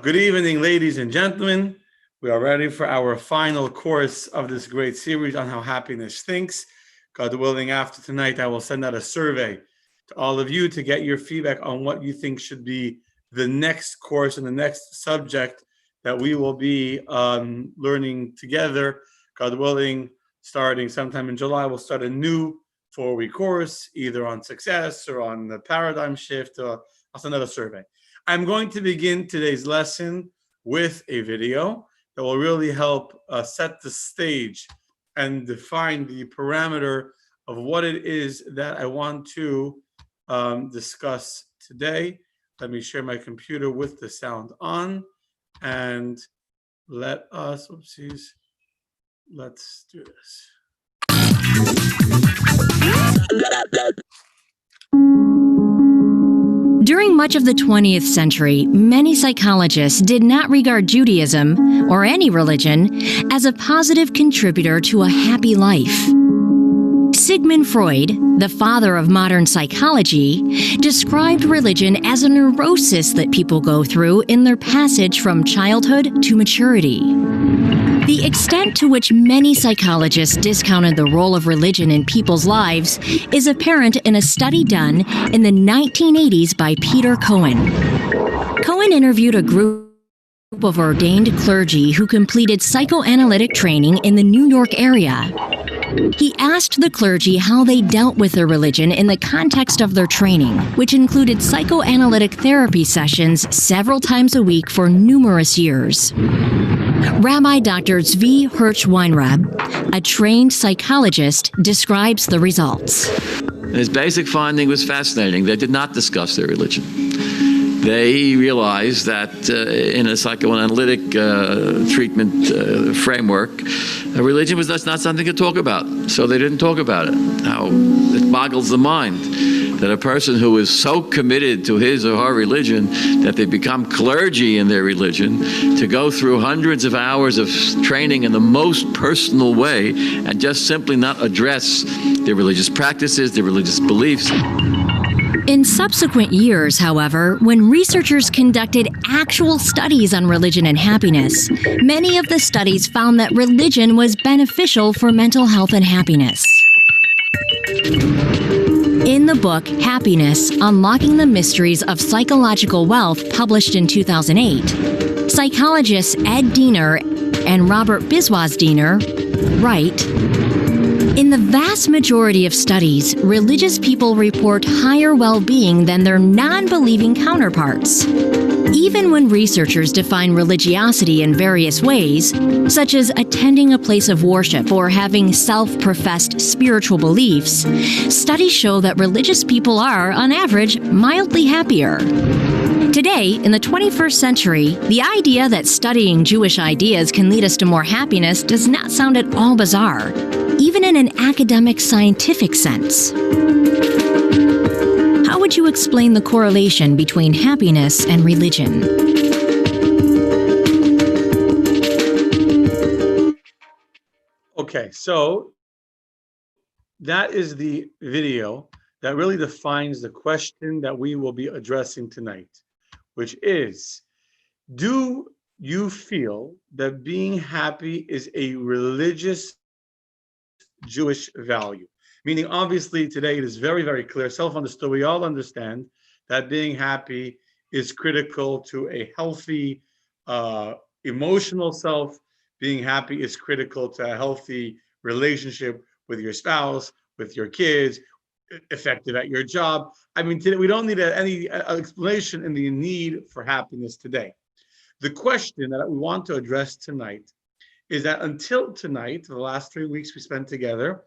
Good evening, ladies and gentlemen. We are ready for our final course of this great series on how happiness thinks. God willing, after tonight, I will send out a survey to all of you to get your feedback on what you think should be the next course and the next subject that we will be learning together. God willing, starting sometime in July, we'll start a new 4-week course, either on success or on the paradigm shift. I'll send out a survey. I'm going to begin today's lesson with a video that will really help set the stage and define the parameter of what it is that I want to discuss today. Let me share my computer with the sound on, and let us, let's do this. During much of the 20th century, many psychologists did not regard Judaism, or any religion, as a positive contributor to a happy life. Sigmund Freud, the father of modern psychology, described religion as a neurosis that people go through in their passage from childhood to maturity. The extent to which many psychologists discounted the role of religion in people's lives is apparent in a study done in the 1980s by Peter Cohen. Cohen interviewed a group of ordained clergy who completed psychoanalytic training in the New York area. He asked the clergy how they dealt with their religion in the context of their training, which included psychoanalytic therapy sessions several times a week for numerous years. Rabbi Dr. Zvi Hirsch Weinrab, a trained psychologist, describes the results. His basic finding was fascinating. They did not discuss their religion. They realized that in a psychoanalytic treatment framework, religion was not something to talk about, so they didn't talk about it. Now, it boggles the mind that a person who is so committed to his or her religion that they become clergy in their religion, to go through hundreds of hours of training in the most personal way and just simply not address their religious practices, their religious beliefs. In subsequent years, however, when researchers conducted actual studies on religion and happiness, many of the studies found that religion was beneficial for mental health and happiness. In the book Happiness: Unlocking the Mysteries of Psychological Wealth, published in 2008, psychologists Ed Diener and Robert Biswas Diener write, "In the vast majority of studies, religious people report higher well-being than their non-believing counterparts. Even when researchers define religiosity in various ways, such as attending a place of worship or having self-professed spiritual beliefs, studies show that religious people are, on average, mildly happier." Today, in the 21st century, the idea that studying Jewish ideas can lead us to more happiness does not sound at all bizarre, even in an academic scientific sense. How would you explain the correlation between happiness and religion? Okay, so that is the video that really defines the question that we will be addressing tonight, which is, do you feel that being happy is a religious Jewish value? Meaning, obviously, today it is very, very clear, self-understood. We all understand that being happy is critical to a healthy emotional self. Being happy is critical to a healthy relationship with your spouse, with your kids, effective at your job. I mean, today we don't need any explanation in the need for happiness today. The question that we want to address tonight is that until tonight, the last 3 weeks we spent together,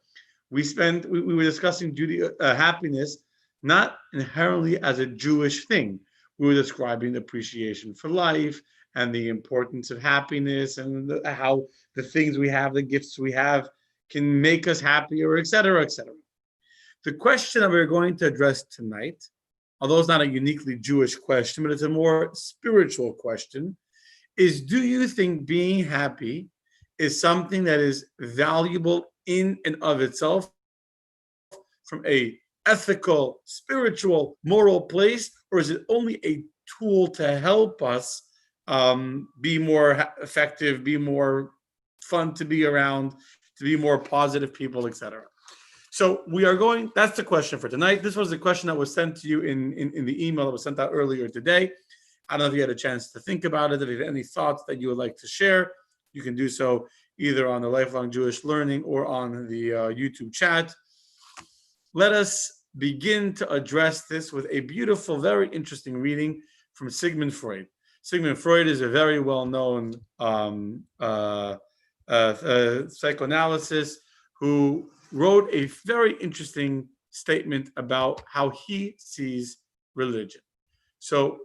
we were discussing happiness not inherently as a Jewish thing. We were describing appreciation for life and the importance of happiness and how the things we have, the gifts we have, can make us happier, et cetera, et cetera. The question that we're going to address tonight, although it's not a uniquely Jewish question, but it's a more spiritual question, is, do you think being happy is something that is valuable in and of itself from a ethical, spiritual, moral place, or is it only a tool to help us be more effective, be more fun to be around, to be more positive people, etc. So we are going, that's the question for tonight. This was the question that was sent to you in the email that was sent out earlier today. I don't know if you had a chance to think about it. If you have any thoughts that you would like to share, you can do so either on the Lifelong Jewish Learning or on the YouTube chat. Let us begin to address this with a beautiful, very interesting reading from Sigmund Freud. Sigmund Freud is a very well-known psychoanalyst who wrote a very interesting statement about how he sees religion. So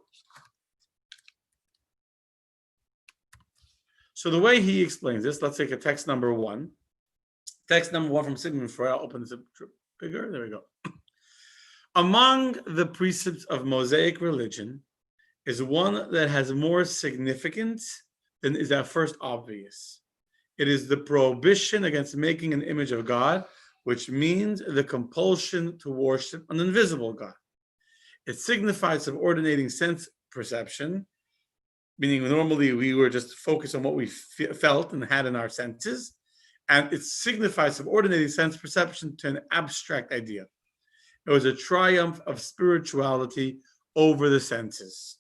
the way he explains this, let's take a text number one. Text number one from Sigmund Freud. I'll open this up bigger. There we go. Among the precepts of Mosaic religion is one that has more significance than is at first obvious. It is the prohibition against making an image of God, which means the compulsion to worship an invisible God. It signifies subordinating sense perception, meaning normally we were just focused on what we felt and had in our senses, and it signifies subordinating sense perception to an abstract idea. It was a triumph of spirituality over the senses.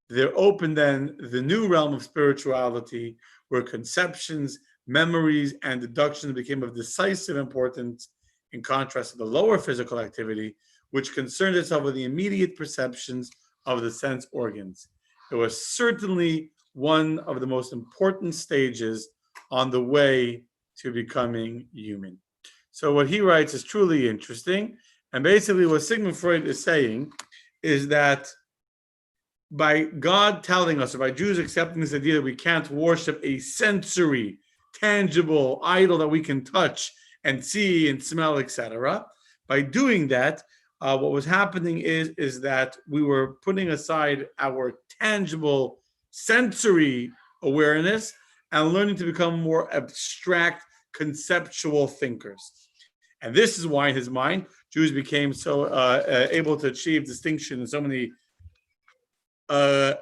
There opened then the new realm of spirituality, where conceptions, memories, and deductions became of decisive importance, in contrast to the lower physical activity, which concerned itself with the immediate perceptions of the sense organs. It was certainly one of the most important stages on the way to becoming human. So what he writes is truly interesting. And basically what Sigmund Freud is saying is that by God telling us, or by Jews accepting this idea that we can't worship a sensory, tangible idol that we can touch and see and smell, etc., by doing that, what was happening is that we were putting aside our tangible sensory awareness and learning to become more abstract conceptual thinkers. And this is why in his mind, Jews became so able to achieve distinction in so many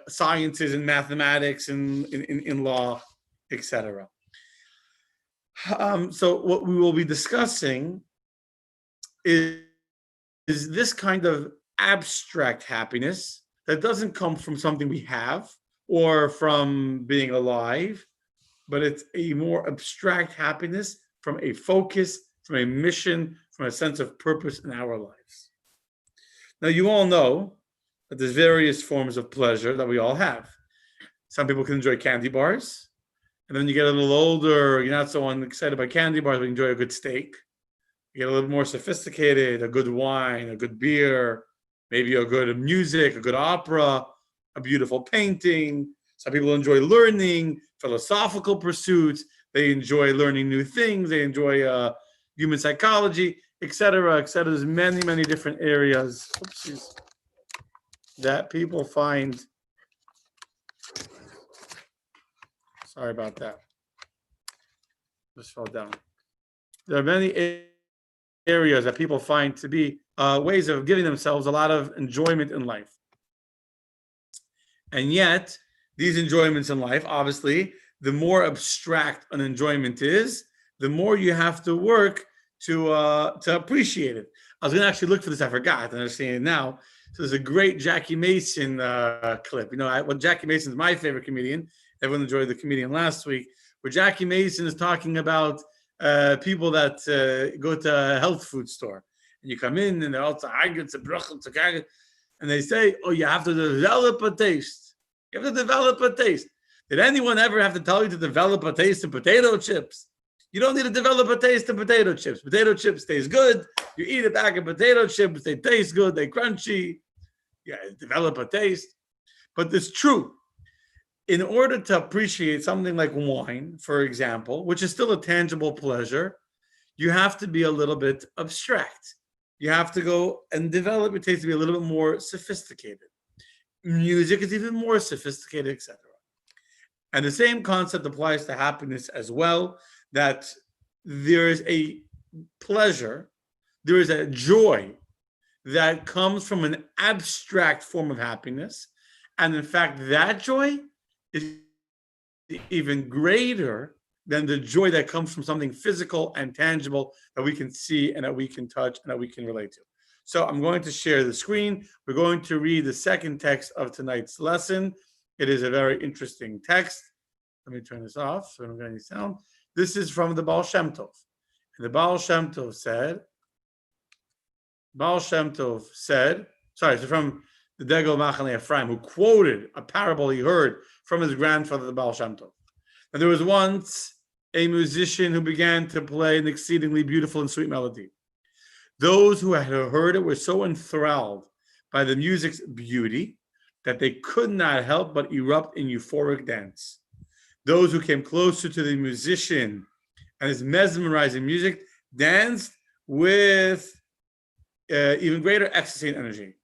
sciences and mathematics and in law, etc. So what we will be discussing is this kind of abstract happiness that doesn't come from something we have or from being alive, but it's a more abstract happiness from a focus, from a mission, from a sense of purpose in our lives. Now, you all know that there's various forms of pleasure that we all have. Some people can enjoy candy bars, and then you get a little older, you're not so excited by candy bars, but you enjoy a good steak. You get a little more sophisticated, a good wine, a good beer, maybe a good music, a good opera, a beautiful painting. Some people enjoy learning, philosophical pursuits. They enjoy learning new things. They enjoy human psychology, etc., etc. There's many, many different areas that people find. Sorry about that. Just fell down. There are many areas that people find to be ways of giving themselves a lot of enjoyment in life. And yet, these enjoyments in life, obviously, the more abstract an enjoyment is, the more you have to work to appreciate it. I was going to actually look for this. I forgot, and I'm seeing it now. So there's a great Jackie Mason clip. You know, Jackie Mason is my favorite comedian. Everyone enjoyed the comedian last week, where Jackie Mason is talking about people that go to a health food store. And you come in, and they're all and they say, oh, you have to develop a taste. You have to develop a taste. Did anyone ever have to tell you to develop a taste in potato chips? You don't need to develop a taste in potato chips. Potato chips taste good. You eat a bag of potato chips. They taste good. They're crunchy. Yeah, develop a taste. But it's true. In order to appreciate something like wine, for example, which is still a tangible pleasure, you have to be a little bit abstract. You have to go and develop your taste to be a little bit more sophisticated. Music is even more sophisticated, etc. And the same concept applies to happiness as well, that there is a pleasure, there is a joy that comes from an abstract form of happiness. And in fact, that joy is even greater than the joy that comes from something physical and tangible that we can see and that we can touch and that we can relate to. So I'm going to share the screen. We're going to read the second text of tonight's lesson. It is a very interesting text. Let me turn this off so I don't get any sound. This is from the Baal Shem Tov. And the Baal Shem Tov said, sorry, so from the Degel Machane Ephraim, who quoted a parable he heard from his grandfather, the Baal Shem Tov. And there was once a musician who began to play an exceedingly beautiful and sweet melody. Those who had heard it were so enthralled by the music's beauty that they could not help but erupt in euphoric dance. Those who came closer to the musician and his mesmerizing music danced with even greater ecstasy and energy.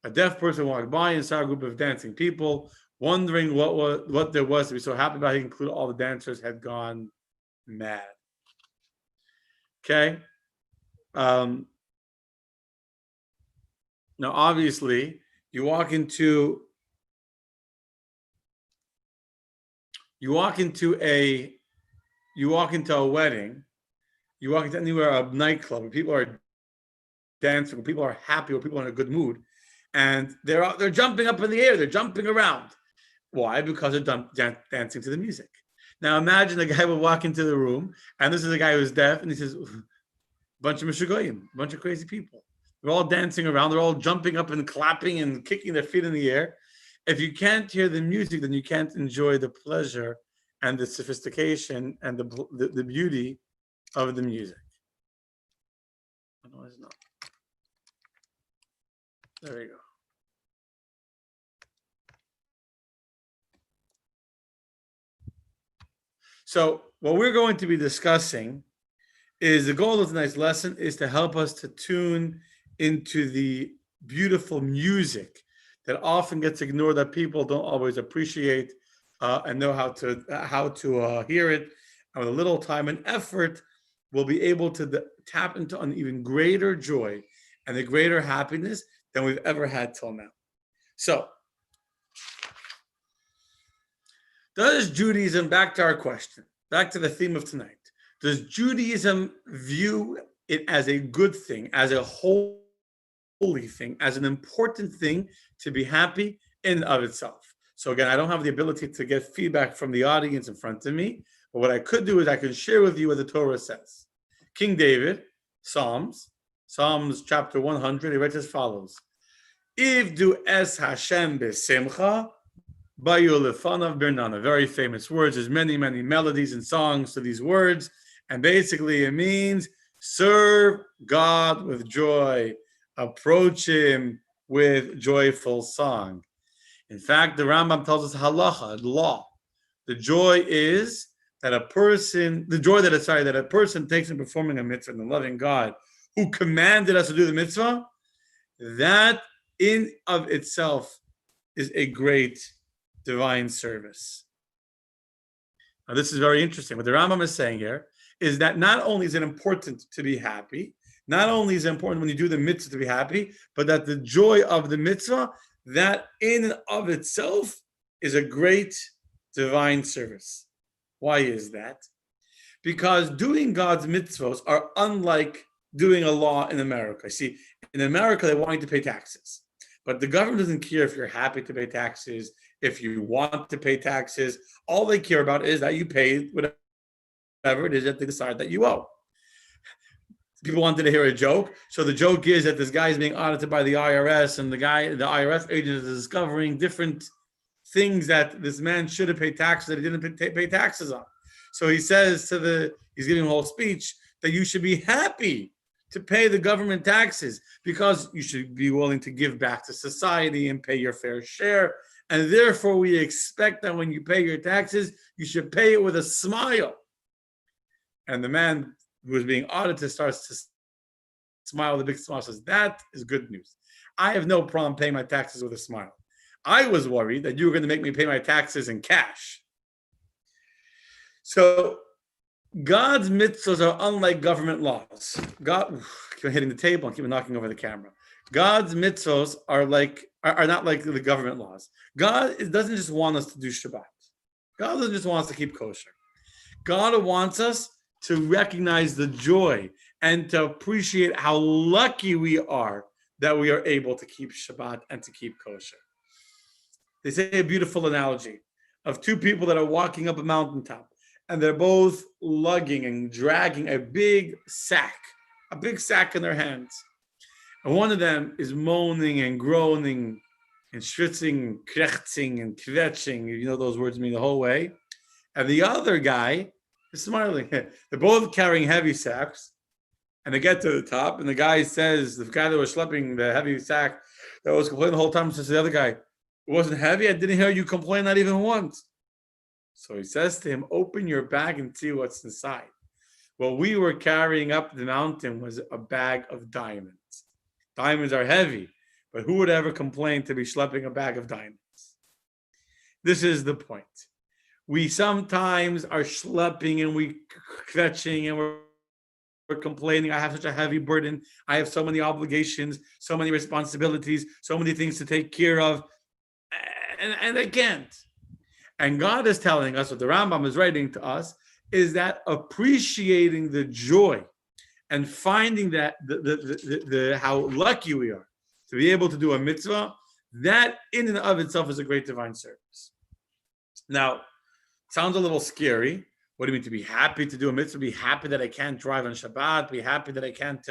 A deaf person walked by and saw a group of dancing people, wondering what there was to be so happy about. He concluded all the dancers had gone mad. Okay. Now, obviously, you walk into a wedding, you walk into anywhere, a nightclub, where people are dancing, where people are happy, where people are in a good mood, and they're jumping up in the air, they're jumping around. Why? Because they're dancing to the music. Now imagine a guy will walk into the room, and this is a guy who's deaf, and he says, bunch of mishugoyim, bunch of crazy people. They're all dancing around, they're all jumping up and clapping and kicking their feet in the air. If you can't hear the music, then you can't enjoy the pleasure and the sophistication and the beauty of the music. Otherwise, no. There we go. So what we're going to be discussing is the goal of tonight's lesson is to help us to tune into the beautiful music that often gets ignored, that people don't always appreciate and know how to hear it. And with a little time and effort, we'll be able to tap into an even greater joy and a greater happiness than we've ever had till now. So, does Judaism, back to our question, back to the theme of tonight, does Judaism view it as a good thing, as a holy thing, as an important thing to be happy in and of itself? So again, I don't have the ability to get feedback from the audience in front of me, but what I could do is I can share with you what the Torah says. King David, Psalms chapter 100, he writes as follows: Ivdu es Hashem besimcha, bayu lefanav bernana. Very famous words. There's many, many melodies and songs to these words. And basically it means serve God with joy, approach him with joyful song. In fact, the Rambam tells us halacha, law. The joy is that a person takes in performing a mitzvah and loving God who commanded us to do the mitzvah, that in of itself is a great divine service. Now, this is very interesting. What the Rambam is saying here is that not only is it important to be happy, not only is it important when you do the mitzvah to be happy, but that the joy of the mitzvah, that in and of itself is a great divine service. Why is that? Because doing God's mitzvahs are unlike doing a law in America. See, in America, they want you to pay taxes. But the government doesn't care if you're happy to pay taxes, if you want to pay taxes. All they care about is that you pay whatever it is that they decide that you owe. People wanted to hear a joke. So the joke is that this guy is being audited by the IRS, and the IRS agent is discovering different things that this man should have paid taxes that he didn't pay taxes on. So he says he's giving a whole speech that you should be happy to pay the government taxes because you should be willing to give back to society and pay your fair share. And therefore, we expect that when you pay your taxes, you should pay it with a smile. And the man who is being audited starts to smile with a big smile, says, that is good news. I have no problem paying my taxes with a smile. I was worried that you were going to make me pay my taxes in cash. So God's mitzvahs are unlike government laws. God, keep hitting the table and keep knocking over the camera. God's mitzvahs are not like the government laws. God doesn't just want us to do Shabbat. God doesn't just want us to keep kosher. God wants us to recognize the joy and to appreciate how lucky we are that we are able to keep Shabbat and to keep kosher. They say a beautiful analogy of two people that are walking up a mountaintop, and they're both lugging and dragging a big sack in their hands. And one of them is moaning and groaning and schwitzing, krechzing and kvetching, you know those words mean the whole way. And the other guy is smiling. They're both carrying heavy sacks. And they get to the top, and the guy says, the guy that was schlepping the heavy sack that was complaining the whole time, says to the other guy, it wasn't heavy? I didn't hear you complain not even once. So he says to him, open your bag and see what's inside. What we were carrying up the mountain was a bag of diamonds. Diamonds are heavy, but who would ever complain to be schlepping a bag of diamonds? This is the point. We sometimes are schlepping and we kvetching and we're complaining, I have such a heavy burden, I have so many obligations, so many responsibilities, so many things to take care of, and I can't. And God is telling us, what the Rambam is writing to us, is that appreciating the joy and finding that how lucky we are to be able to do a mitzvah, that in and of itself is a great divine service. Now, sounds a little scary. What do you mean to be happy to do a mitzvah? Be happy that I can't drive on Shabbat. Be happy that I can't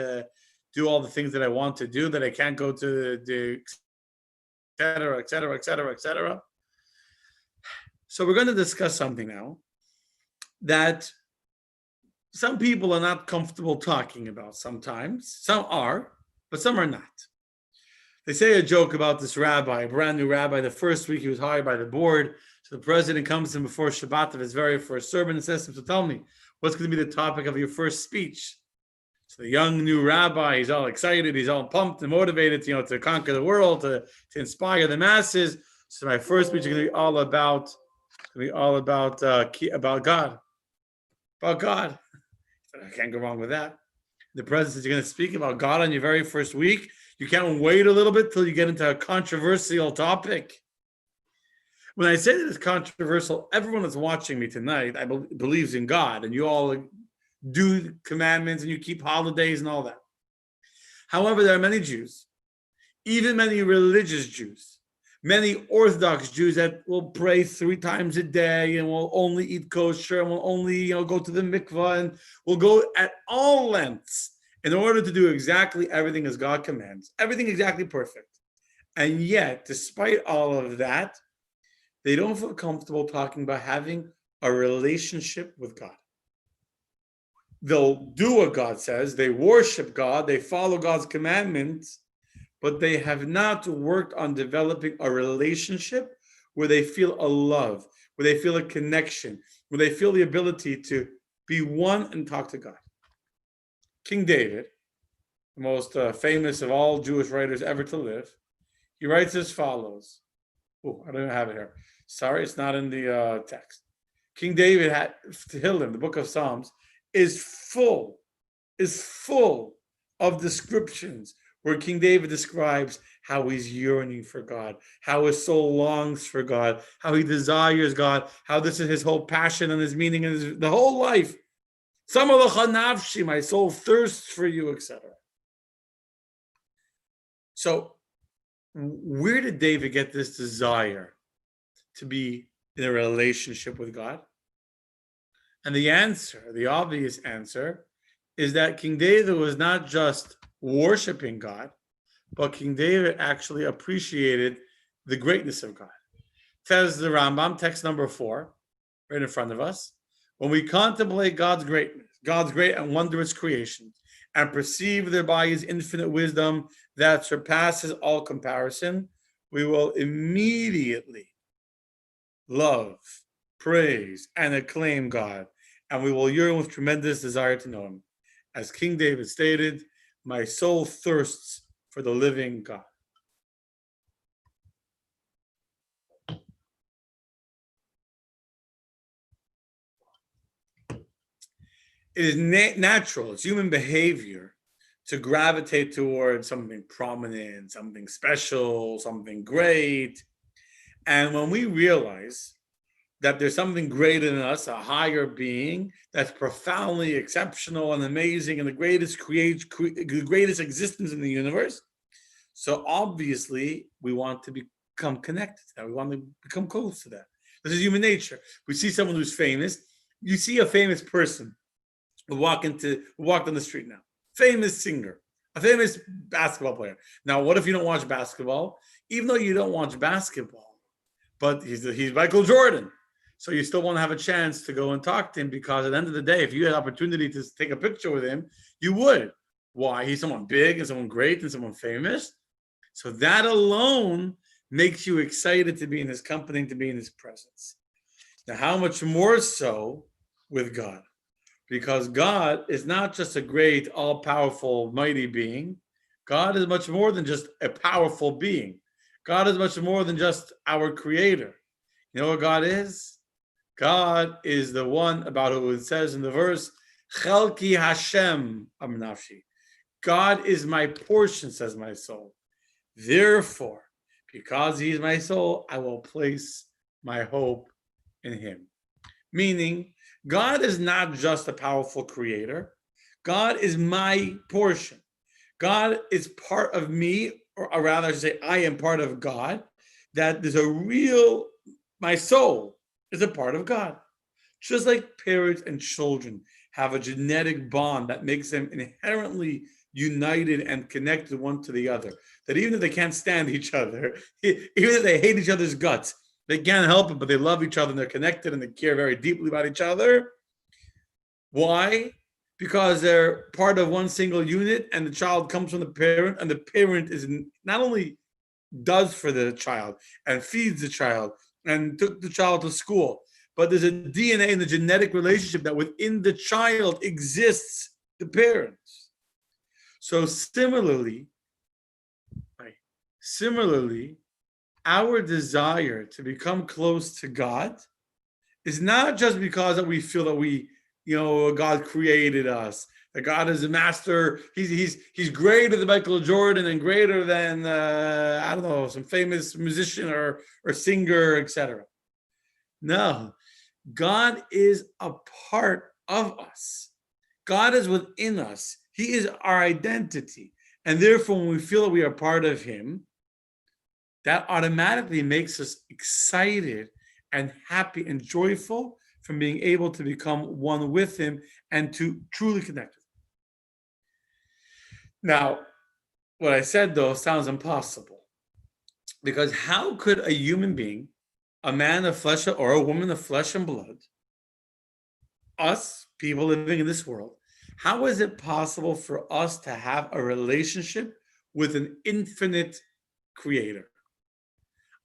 do all the things that I want to do, that I can't go to the et cetera, et cetera, et cetera, et cetera. So we're going to discuss something now that some people are not comfortable talking about sometimes. Some are, but some are not. They say a joke about this rabbi, a brand new rabbi. The first week he was hired by the board. So the president comes to him before Shabbat of his very first sermon and says to him, so tell me, what's going to be the topic of your first speech? So the young new rabbi, he's all excited, he's all pumped and motivated, to conquer the world, to inspire the masses. So my first speech is going to be all about God. About God. I can't go wrong with that. The president says, you're going to speak about God on your very first week? You can't wait a little bit till you get into a controversial topic. When I say that it's controversial, everyone that's watching me tonight, I believes in God, and you all do commandments and you keep holidays and all that. However, there are many Jews, even many religious Jews, many Orthodox Jews that will pray 3 times a day and will only eat kosher and will only go to the mikvah and will go at all lengths in order to do exactly everything as God commands, everything exactly perfect. And yet, despite all of that, they don't feel comfortable talking about having a relationship with God. They'll do what God says, they worship God, they follow God's commandments, but they have not worked on developing a relationship where they feel a love, where they feel a connection, where they feel the ability to be one and talk to God. King David, the most famous of all Jewish writers ever to live, he writes as follows. Oh, I don't even have it here. Sorry, it's not in the text. King David had Tehillim, the book of Psalms, is full of descriptions where King David describes how he's yearning for God, how his soul longs for God, how he desires God, how this is his whole passion and his meaning and the whole life. Samalacha nafshi, my soul thirsts for you, etc. So, where did David get this desire to be in a relationship with God? And the answer, the obvious answer, is that King David was not just worshiping God, but King David actually appreciated the greatness of God. Says the Rambam, text number 4, right in front of us. When we contemplate God's greatness, God's great and wondrous creation, and perceive thereby his infinite wisdom that surpasses all comparison, we will immediately love, praise, and acclaim God, and we will yearn with tremendous desire to know him. As King David stated, my soul thirsts for the living God. It is natural, it's human behavior to gravitate towards something prominent, something special, something great. And when we realize that there's something greater than us, a higher being that's profoundly exceptional and amazing and the greatest existence in the universe. So obviously, we want to become connected to that. We want to become close to that. This is human nature. We see someone who's famous. You see a famous person who walked on the street now. Famous singer, a famous basketball player. Now, what if you don't watch basketball? Even though you don't watch basketball, but he's Michael Jordan. So you still want to have a chance to go and talk to him, because at the end of the day, if you had opportunity to take a picture with him, you would. Why? He's someone big and someone great and someone famous. So that alone makes you excited to be in his company and to be in his presence. Now, how much more so with God? Because God is not just a great, all-powerful, mighty being. God is much more than just a powerful being. God is much more than just our creator. You know what God is? God is the one about who it says in the verse, Chelki Hashem Amnafshi. God is my portion, says my soul. Therefore, because he is my soul, I will place my hope in him. Meaning, God is not just a powerful creator. God is my portion. God is part of me, or rather I should say, I am part of God. That there's my soul is a part of God. Just like parents and children have a genetic bond that makes them inherently united and connected one to the other. That even if they can't stand each other, even if they hate each other's guts, they can't help it, but they love each other and they're connected and they care very deeply about each other. Why? Because they're part of one single unit, and the child comes from the parent, and the parent is not only does for the child and feeds the child and took the child to school, but there's a DNA in the genetic relationship that within the child exists the parents. So similarly, our desire to become close to God is not just because that we feel that God created us, that God is a master. He's greater than Michael Jordan and greater than some famous musician or singer, etc. No, God is a part of us. God is within us. He is our identity, and therefore, when we feel that we are part of Him, that automatically makes us excited and happy and joyful from being able to become one with Him and to truly connect with Him. Now, what I said, though, sounds impossible. Because how could a human being, a man of flesh or a woman of flesh and blood, us, people living in this world, how is it possible for us to have a relationship with an infinite creator?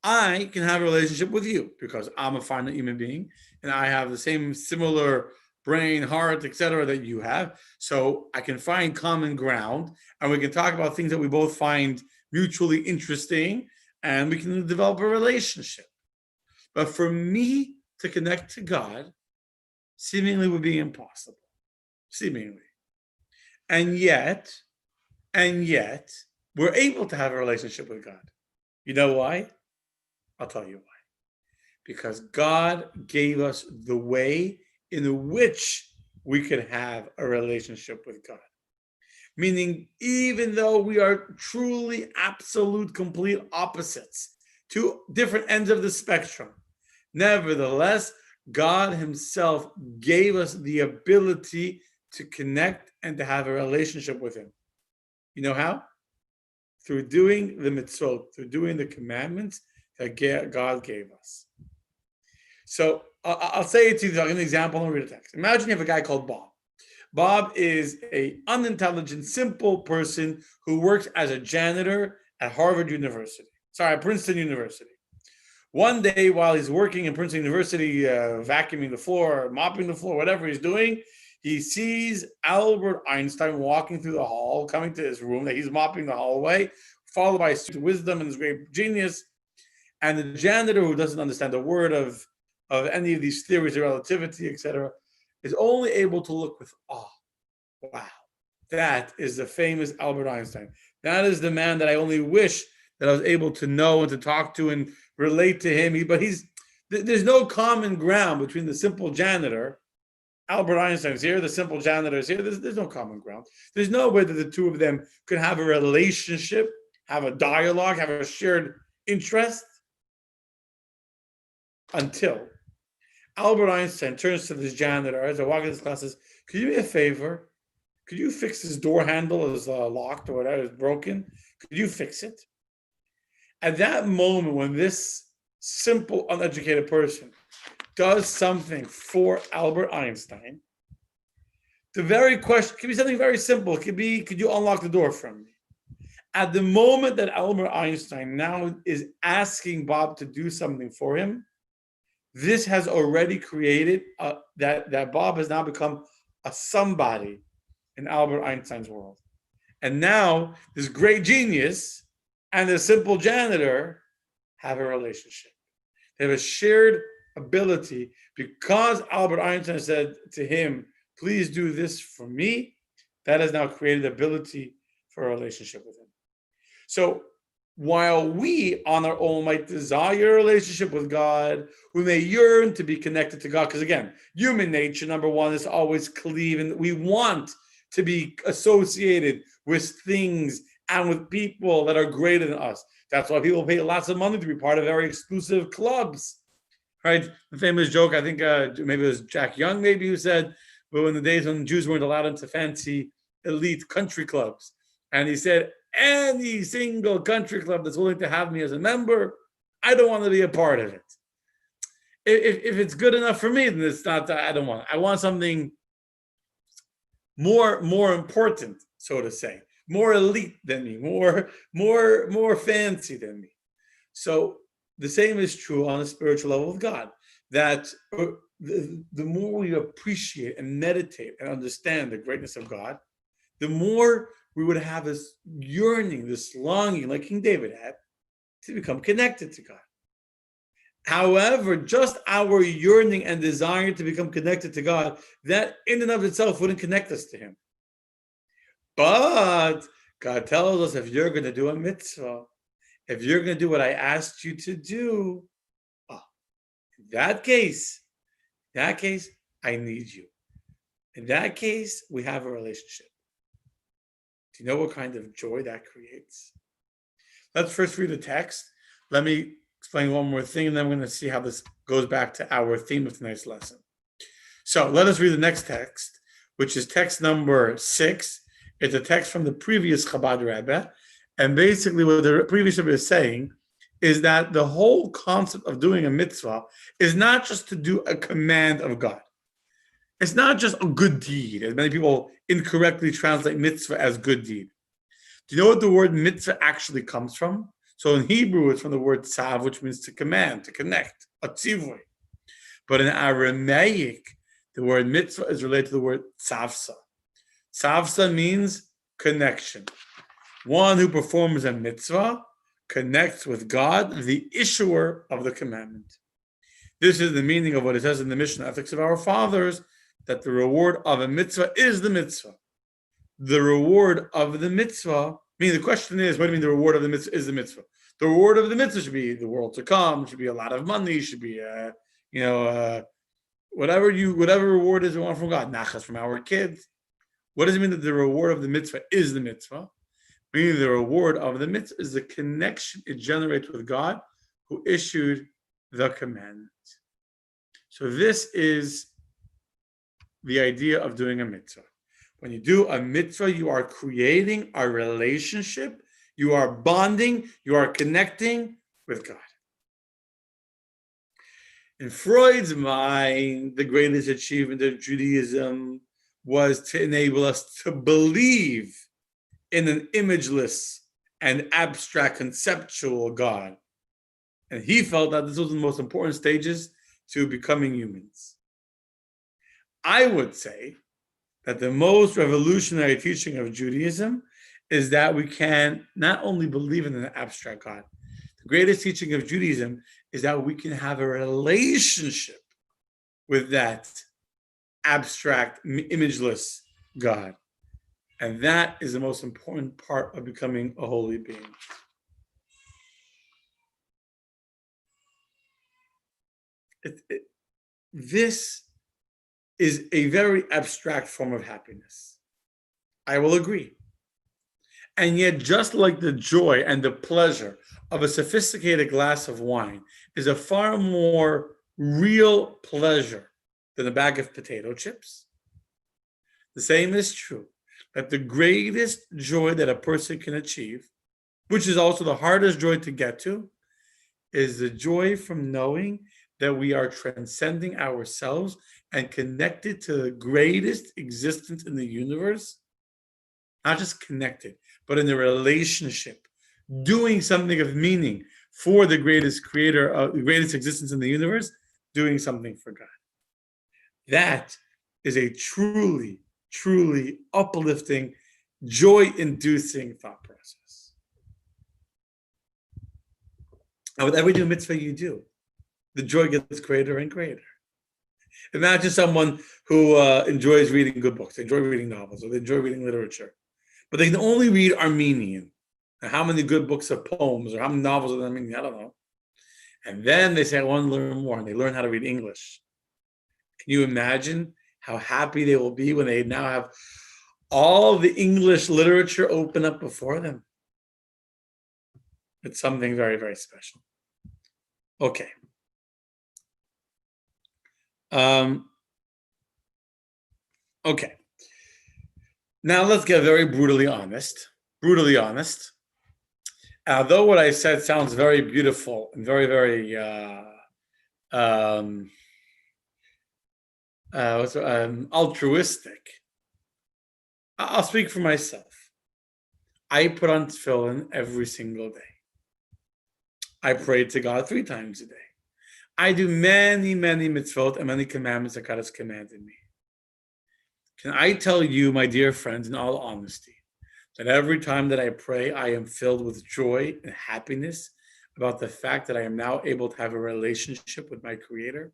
I can have a relationship with you because I'm a finite human being and I have the same similar brain, heart, etc. that you have. So I can find common ground and we can talk about things that we both find mutually interesting and we can develop a relationship. But for me to connect to God seemingly would be impossible. Seemingly. And yet, we're able to have a relationship with God. You know why? I'll tell you why. Because God gave us the way in which we could have a relationship with God. Meaning, even though we are truly absolute, complete opposites, two different ends of the spectrum, nevertheless, God Himself gave us the ability to connect and to have a relationship with Him. You know how? Through doing the mitzvot, through doing the commandments that God gave us. So I'll say it to you, I'll give an example and I'll read a text. Imagine you have a guy called Bob. Bob is an unintelligent, simple person who works as a janitor at Princeton University. One day while he's working in Princeton University, vacuuming the floor, mopping the floor, whatever he's doing, he sees Albert Einstein walking through the hall, coming to his room, that he's mopping the hallway, followed by his wisdom and his great genius. And the janitor, who doesn't understand a word of any of these theories of relativity, etc., is only able to look with awe. Wow, that is the famous Albert Einstein. That is the man that I only wish that I was able to know and to talk to and relate to him. But he's There's no common ground between the simple janitor, Albert Einstein's here, the simple janitor's here. There's no common ground. There's no way that the two of them could have a relationship, have a dialogue, have a shared interest until Albert Einstein turns to this janitor as I walk in his class, says, "Could you do me a favor? Could you fix this door handle is locked or whatever is broken? Could you fix it?" At that moment, when this simple, uneducated person does something for Albert Einstein, the very question could be something very simple. It could be, could you unlock the door for me? At the moment that Albert Einstein now is asking Bob to do something for him, this has already created that Bob has now become a somebody in Albert Einstein's world. And now this great genius and the simple janitor have a relationship. They have a shared ability because Albert Einstein said to him, "Please do this for me." That has now created the ability for a relationship with him. So while we on our own might desire a relationship with God, we may yearn to be connected to God, because again, human nature, number one, is always cleave, and we want to be associated with things and with people that are greater than us. That's why people pay lots of money to be part of very exclusive clubs, right? The famous joke, I think maybe it was Jack Young, maybe, who said, but in the days when Jews weren't allowed into fancy elite country clubs, and he said, any single country club that's willing to have me as a member, I don't want to be a part of it. If it's good enough for me, then it's not. I don't want it. I want something more important, so to say, more elite than me, more fancy than me. So the same is true on a spiritual level with God. That the more we appreciate and meditate and understand the greatness of God, the more we would have this yearning, this longing, like King David had, to become connected to God. However, just our yearning and desire to become connected to God, that in and of itself wouldn't connect us to Him. But God tells us, if you're going to do a mitzvah, if you're going to do what I asked you to do, in that case, I need you. In that case, we have a relationship. Do you know what kind of joy that creates? Let's first read the text. Let me explain one more thing, and then we're going to see how this goes back to our theme of tonight's lesson. So let us read the next text, which is text number 6. It's a text from the previous Chabad Rebbe. And basically what the previous Rebbe is saying is that the whole concept of doing a mitzvah is not just to do a command of God. It's not just a good deed, as many people incorrectly translate mitzvah as good deed. Do you know what the word mitzvah actually comes from? So in Hebrew, it's from the word tzav, which means to command, to connect, a tzivui. But in Aramaic, the word mitzvah is related to the word tzavsa. Tzavsa means connection. One who performs a mitzvah connects with God, the issuer of the commandment. This is the meaning of what it says in the Mishnah Ethics of Our Fathers, that the reward of a mitzvah is the mitzvah. The reward of the mitzvah, meaning the question is, what do you mean the reward of the mitzvah is the mitzvah? The reward of the mitzvah should be the world to come, should be a lot of money, should be, whatever reward is we want from God, nachas from our kids. What does it mean that the reward of the mitzvah is the mitzvah? Meaning the reward of the mitzvah is the connection it generates with God who issued the commandment. So this is the idea of doing a mitzvah. When you do a mitzvah, you are creating a relationship, you are bonding, you are connecting with God. In Freud's mind, the greatest achievement of Judaism was to enable us to believe in an imageless and abstract conceptual God. And he felt that this was the most important stages to becoming humans. I would say that the most revolutionary teaching of Judaism is that we can not only believe in an abstract God, the greatest teaching of Judaism is that we can have a relationship with that abstract, imageless God. And that is the most important part of becoming a holy being. This is a very abstract form of happiness. I will agree. And yet, just like the joy and the pleasure of a sophisticated glass of wine is a far more real pleasure than a bag of potato chips, the same is true that the greatest joy that a person can achieve, which is also the hardest joy to get to, is the joy from knowing that we are transcending ourselves and connected to the greatest existence in the universe. Not just connected, but in a relationship, doing something of meaning for the greatest creator, the greatest existence in the universe, doing something for God. That is a truly, truly uplifting, joy-inducing thought process. And with every new mitzvah you do, the joy gets greater and greater. Imagine someone who enjoys reading good books, they enjoy reading novels, or they enjoy reading literature, but they can only read Armenian. Now, how many good books of poems or how many novels of Armenian? I don't know. And then they say, I want to learn more, and they learn how to read English. Can you imagine how happy they will be when they now have all the English literature open up before them? It's something very, very special. Okay. Okay. Now let's get very brutally honest. Brutally honest. Although what I said sounds very beautiful and very, very altruistic, I'll speak for myself. I put on tefillin every single day. I pray to God 3 times a day. I do many, many mitzvot and many commandments that God has commanded me. Can I tell you, my dear friends, in all honesty, that every time that I pray, I am filled with joy and happiness about the fact that I am now able to have a relationship with my Creator?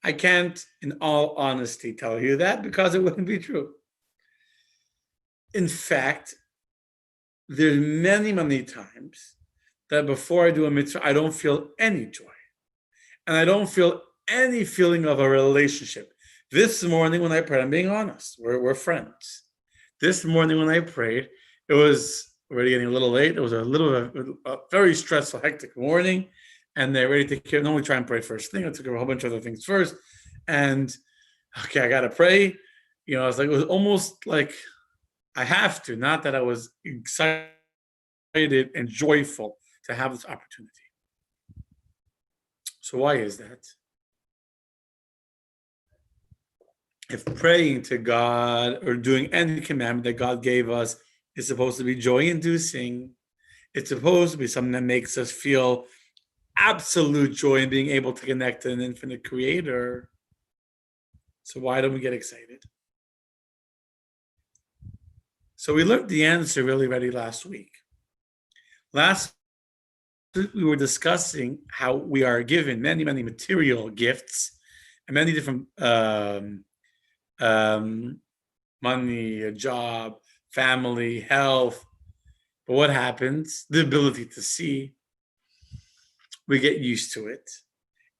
I can't, in all honesty, tell you that because it wouldn't be true. In fact, there's many, many times that before I do a mitzvah, I don't feel any joy. And I don't feel any feeling of a relationship. This morning when I prayed, I'm being honest, we're friends. This morning when I prayed, it was already getting a little late. It was a very stressful, hectic morning. And they're ready to take normally try and pray first thing. I took a whole bunch of other things first. And okay, I gotta pray. You know, it was almost like I have to, not that I was excited and joyful to have this opportunity. So why is that? If praying to God or doing any commandment that God gave us is supposed to be joy-inducing, it's supposed to be something that makes us feel absolute joy in being able to connect to an infinite Creator, so why don't we get excited? So we learned the answer really already last week. Last week we were discussing how we are given many, many material gifts and many different money, a job, family, health. But what happens? The ability to see. We get used to it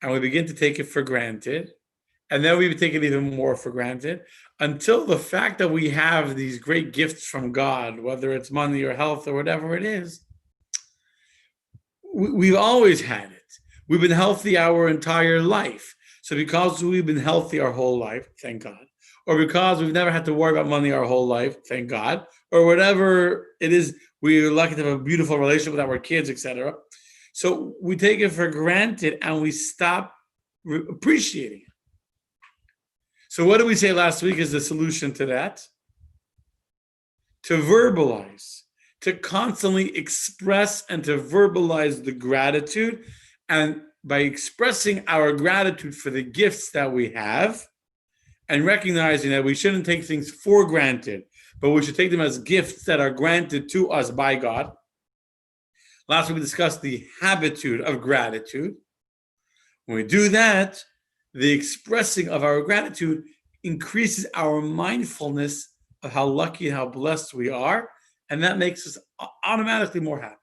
and we begin to take it for granted. And then we take it even more for granted until the fact that we have these great gifts from God, whether it's money or health or whatever it is, we've always had it. We've been healthy our entire life. So because we've been healthy our whole life, thank God, or because we've never had to worry about money our whole life, thank God, or whatever it is, we're lucky to have a beautiful relationship with our kids, etc. So we take it for granted and we stop appreciating it. So what did we say last week is the solution to that? To verbalize, to constantly express and to verbalize the gratitude. And by expressing our gratitude for the gifts that we have and recognizing that we shouldn't take things for granted, but we should take them as gifts that are granted to us by God. Last week we discussed the habitude of gratitude. When we do that, the expressing of our gratitude increases our mindfulness of how lucky and how blessed we are, and that makes us automatically more happy.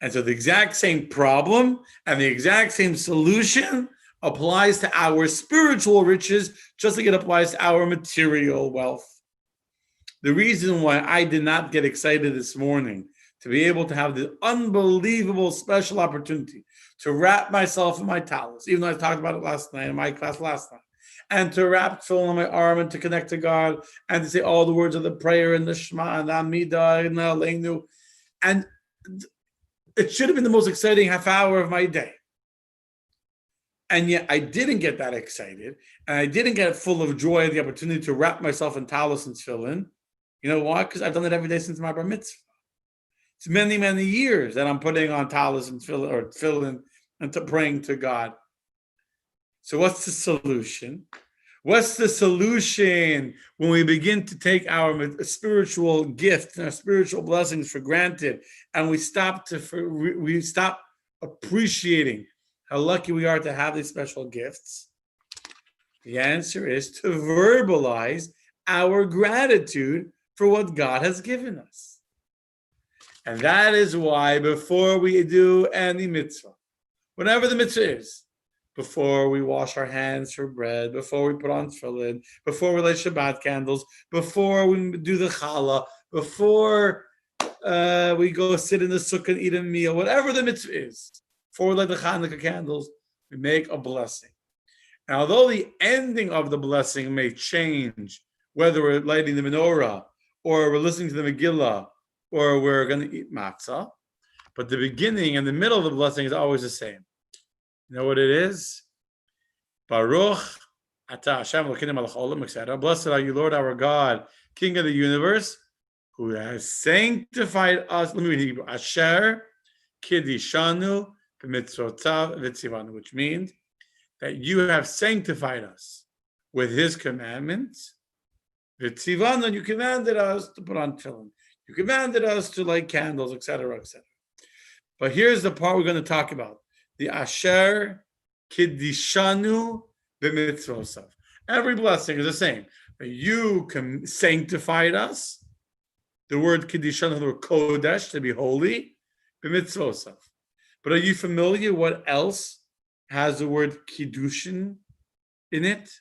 And so the exact same problem and the exact same solution applies to our spiritual riches, just like it applies to our material wealth. The reason why I did not get excited this morning to be able to have the unbelievable special opportunity to wrap myself in my talus, even though I talked about it last night in my class last night, and to wrap tefillin on my arm and to connect to God and to say all the words of the prayer and the Shema and the Amidah and the Aleinu. And it should have been the most exciting half hour of my day. And yet I didn't get that excited, and I didn't get full of joy at the opportunity to wrap myself in talus and tefillin. You know why? Because I've done it every day since my bar mitzvah. It's many, many years that I'm putting on talus and tefillin and to praying to God. So what's the solution? What's the solution when we begin to take our spiritual gifts and our spiritual blessings for granted, and we stop appreciating how lucky we are to have these special gifts? The answer is to verbalize our gratitude for what God has given us. And that is why before we do any mitzvah, whatever the mitzvah is, before we wash our hands for bread, before we put on tefillin, before we light Shabbat candles, before we do the challah, before we go sit in the sukkah and eat a meal, whatever the mitzvah is, before we light the Hanukkah candles, we make a blessing. And although the ending of the blessing may change, whether we're lighting the menorah, or we're listening to the Megillah, or we're going to eat matzah, but the beginning and the middle of the blessing is always the same. You know what it is? Baruch atah Hashem Elokeinu melech haolam, etc. Blessed are you, Lord our God, King of the universe, who has sanctified us. Let me read Hebrew. Asher kiddishanu b'mitzvotav v'tzivanu, which means that you have sanctified us with His commandments. V'tzivanu, you commanded us to put on tefillin. You commanded us to light candles, etc., etc. But here's the part we're going to talk about. The Asher Kiddishanu b'mitzvosav. Every blessing is the same. You sanctified us. The word Kiddishanu, the word Kodesh, to be holy, b'mitzvosav. But are you familiar what else has the word Kiddushin in it?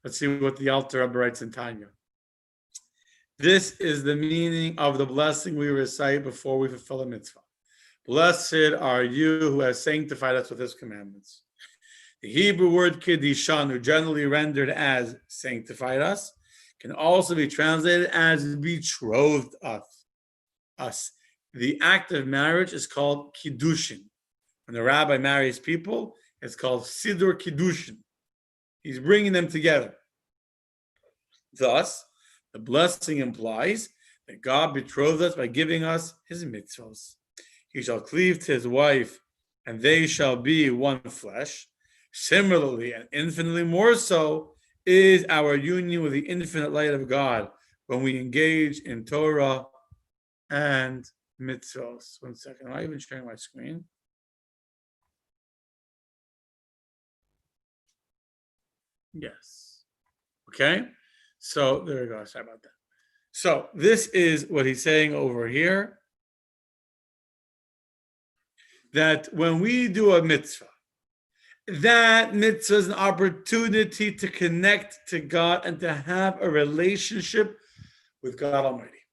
Let's see what the Alter Rebbe writes in Tanya. This is the meaning of the blessing we recite before we fulfill a mitzvah. Blessed are you who has sanctified us with His commandments. The Hebrew word kiddishanu, generally rendered as sanctified us, can also be translated as betrothed us. The act of marriage is called kiddushin. When the rabbi marries people, it's called sidur kiddushin. He's bringing them together. Thus, the blessing implies that God betrothed us by giving us His mitzvahs. He shall cleave to his wife, and they shall be one flesh. Similarly, and infinitely more so, is our union with the infinite light of God when we engage in Torah and mitzvahs. 1 second, am I even sharing my screen? Yes. Okay, so there we go. Sorry about that. So this is what he's saying over here. That when we do a mitzvah, that mitzvah is an opportunity to connect to God and to have a relationship with God Almighty.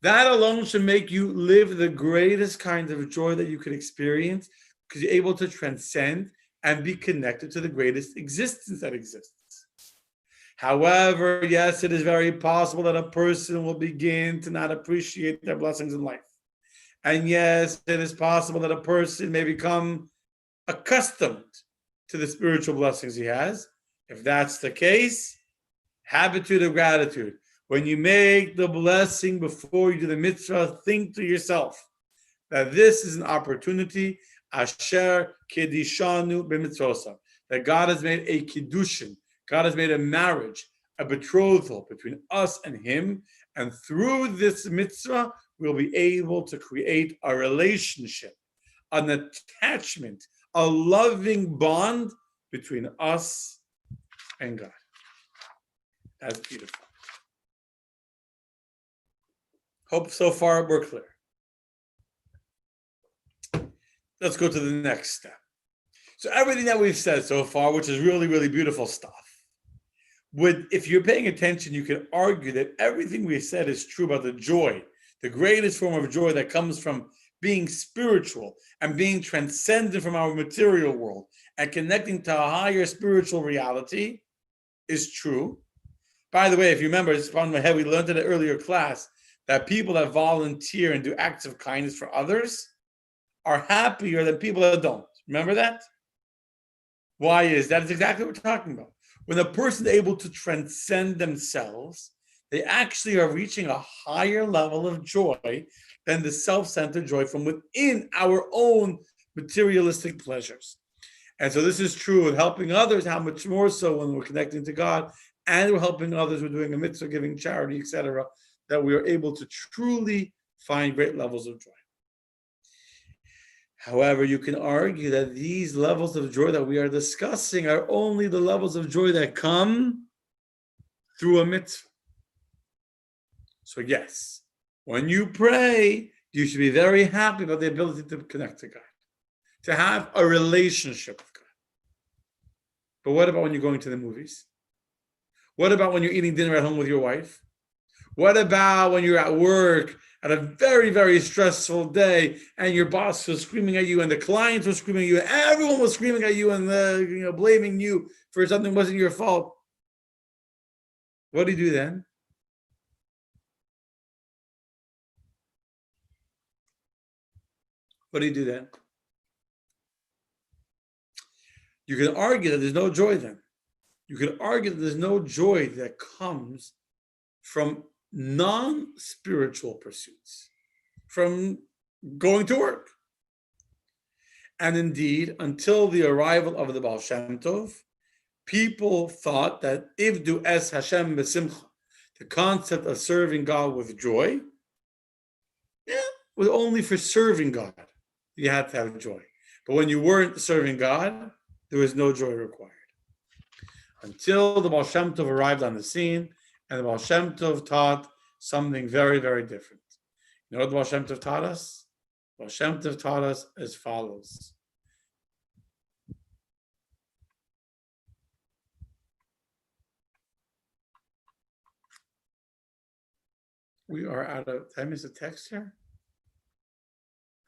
That alone should make you live the greatest kind of joy that you could experience, because you're able to transcend and be connected to the greatest existence that exists. However, yes, it is very possible that a person will begin to not appreciate their blessings in life. And yes, it is possible that a person may become accustomed to the spiritual blessings he has. If that's the case, habitude of gratitude. When you make the blessing before you do the mitzvah, think to yourself that this is an opportunity, asher kiddishanu b'mitzvosav, that God has made a kiddushin, God has made a marriage, a betrothal between us and Him, and through this mitzvah, we'll be able to create a relationship, an attachment, a loving bond between us and God. That's beautiful. Hope so far we're clear. let's go to the next step. So everything that we've said so far, which is really, really beautiful stuff, if you're paying attention, you can argue that everything we said is true about the joy, the greatest form of joy that comes from being spiritual and being transcendent from our material world and connecting to a higher spiritual reality is true. By the way, if you remember, it's on my head, we learned in an earlier class that people that volunteer and do acts of kindness for others are happier than people that don't. Remember that? Why is that? It's exactly what we're talking about. When a person is able to transcend themselves, they actually are reaching a higher level of joy than the self-centered joy from within our own materialistic pleasures. And so this is true of helping others, how much more so when we're connecting to God and we're helping others, we're doing a mitzvah, giving charity, etc., that we are able to truly find great levels of joy. However, you can argue that these levels of joy that we are discussing are only the levels of joy that come through a mitzvah. So yes, when you pray, you should be very happy about the ability to connect to God, to have a relationship with God. But what about when you're going to the movies? What about when you're eating dinner at home with your wife? What about when you're at work at a very, very stressful day and your boss was screaming at you and the clients were screaming at you and everyone was screaming at you and blaming you for something that wasn't your fault? What do you do then? What do you do then? You can argue that there's no joy then. You can argue that there's no joy that comes from non-spiritual pursuits, from going to work. And indeed, until the arrival of the Baal Shem Tov, people thought that Ivdu es Hashem b'simcha, the concept of serving God with joy, was only for serving God. You had to have joy. But when you weren't serving God, there was no joy required. Until the Baal Shem Tov arrived on the scene, and the Baal Shem Tov taught something very, very different. You know what the Baal Shem Tov taught us? The Baal Shem Tov taught us as follows. We are out of, did I miss a text here?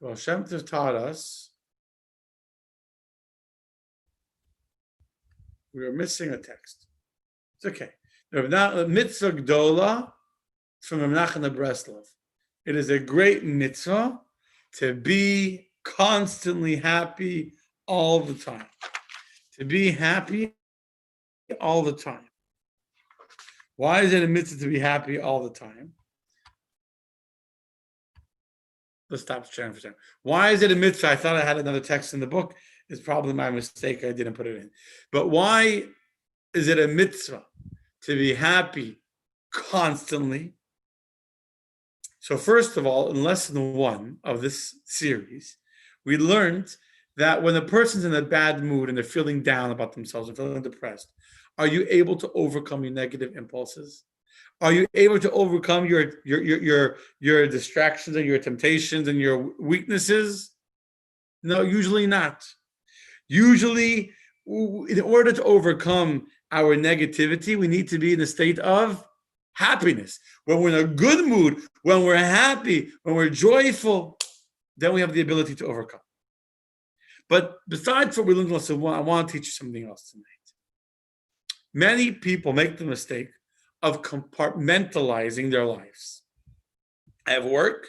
The Baal Shem Tov taught us, we were missing a text. It's okay. Mitzvah Gdola from Menachem of Breslov. It is a great mitzvah to be constantly happy all the time. To be happy all the time. Why is it a mitzvah to be happy all the time? Let's stop sharing for a second. Why is it a mitzvah? I thought I had another text in the book. It's probably my mistake. I didn't put it in. But why is it a mitzvah to be happy constantly? So first of all, in lesson 1 of this series, we learned that when a person's in a bad mood and they're feeling down about themselves and feeling depressed, are you able to overcome your negative impulses? Are you able to overcome your distractions and your temptations and your weaknesses? No, usually not. Usually, in order to overcome our negativity, we need to be in a state of happiness. When we're in a good mood, when we're happy, when we're joyful, then we have the ability to overcome. But besides what we learned in lesson 1, I want to teach you something else tonight. Many people make the mistake of compartmentalizing their lives. I have work,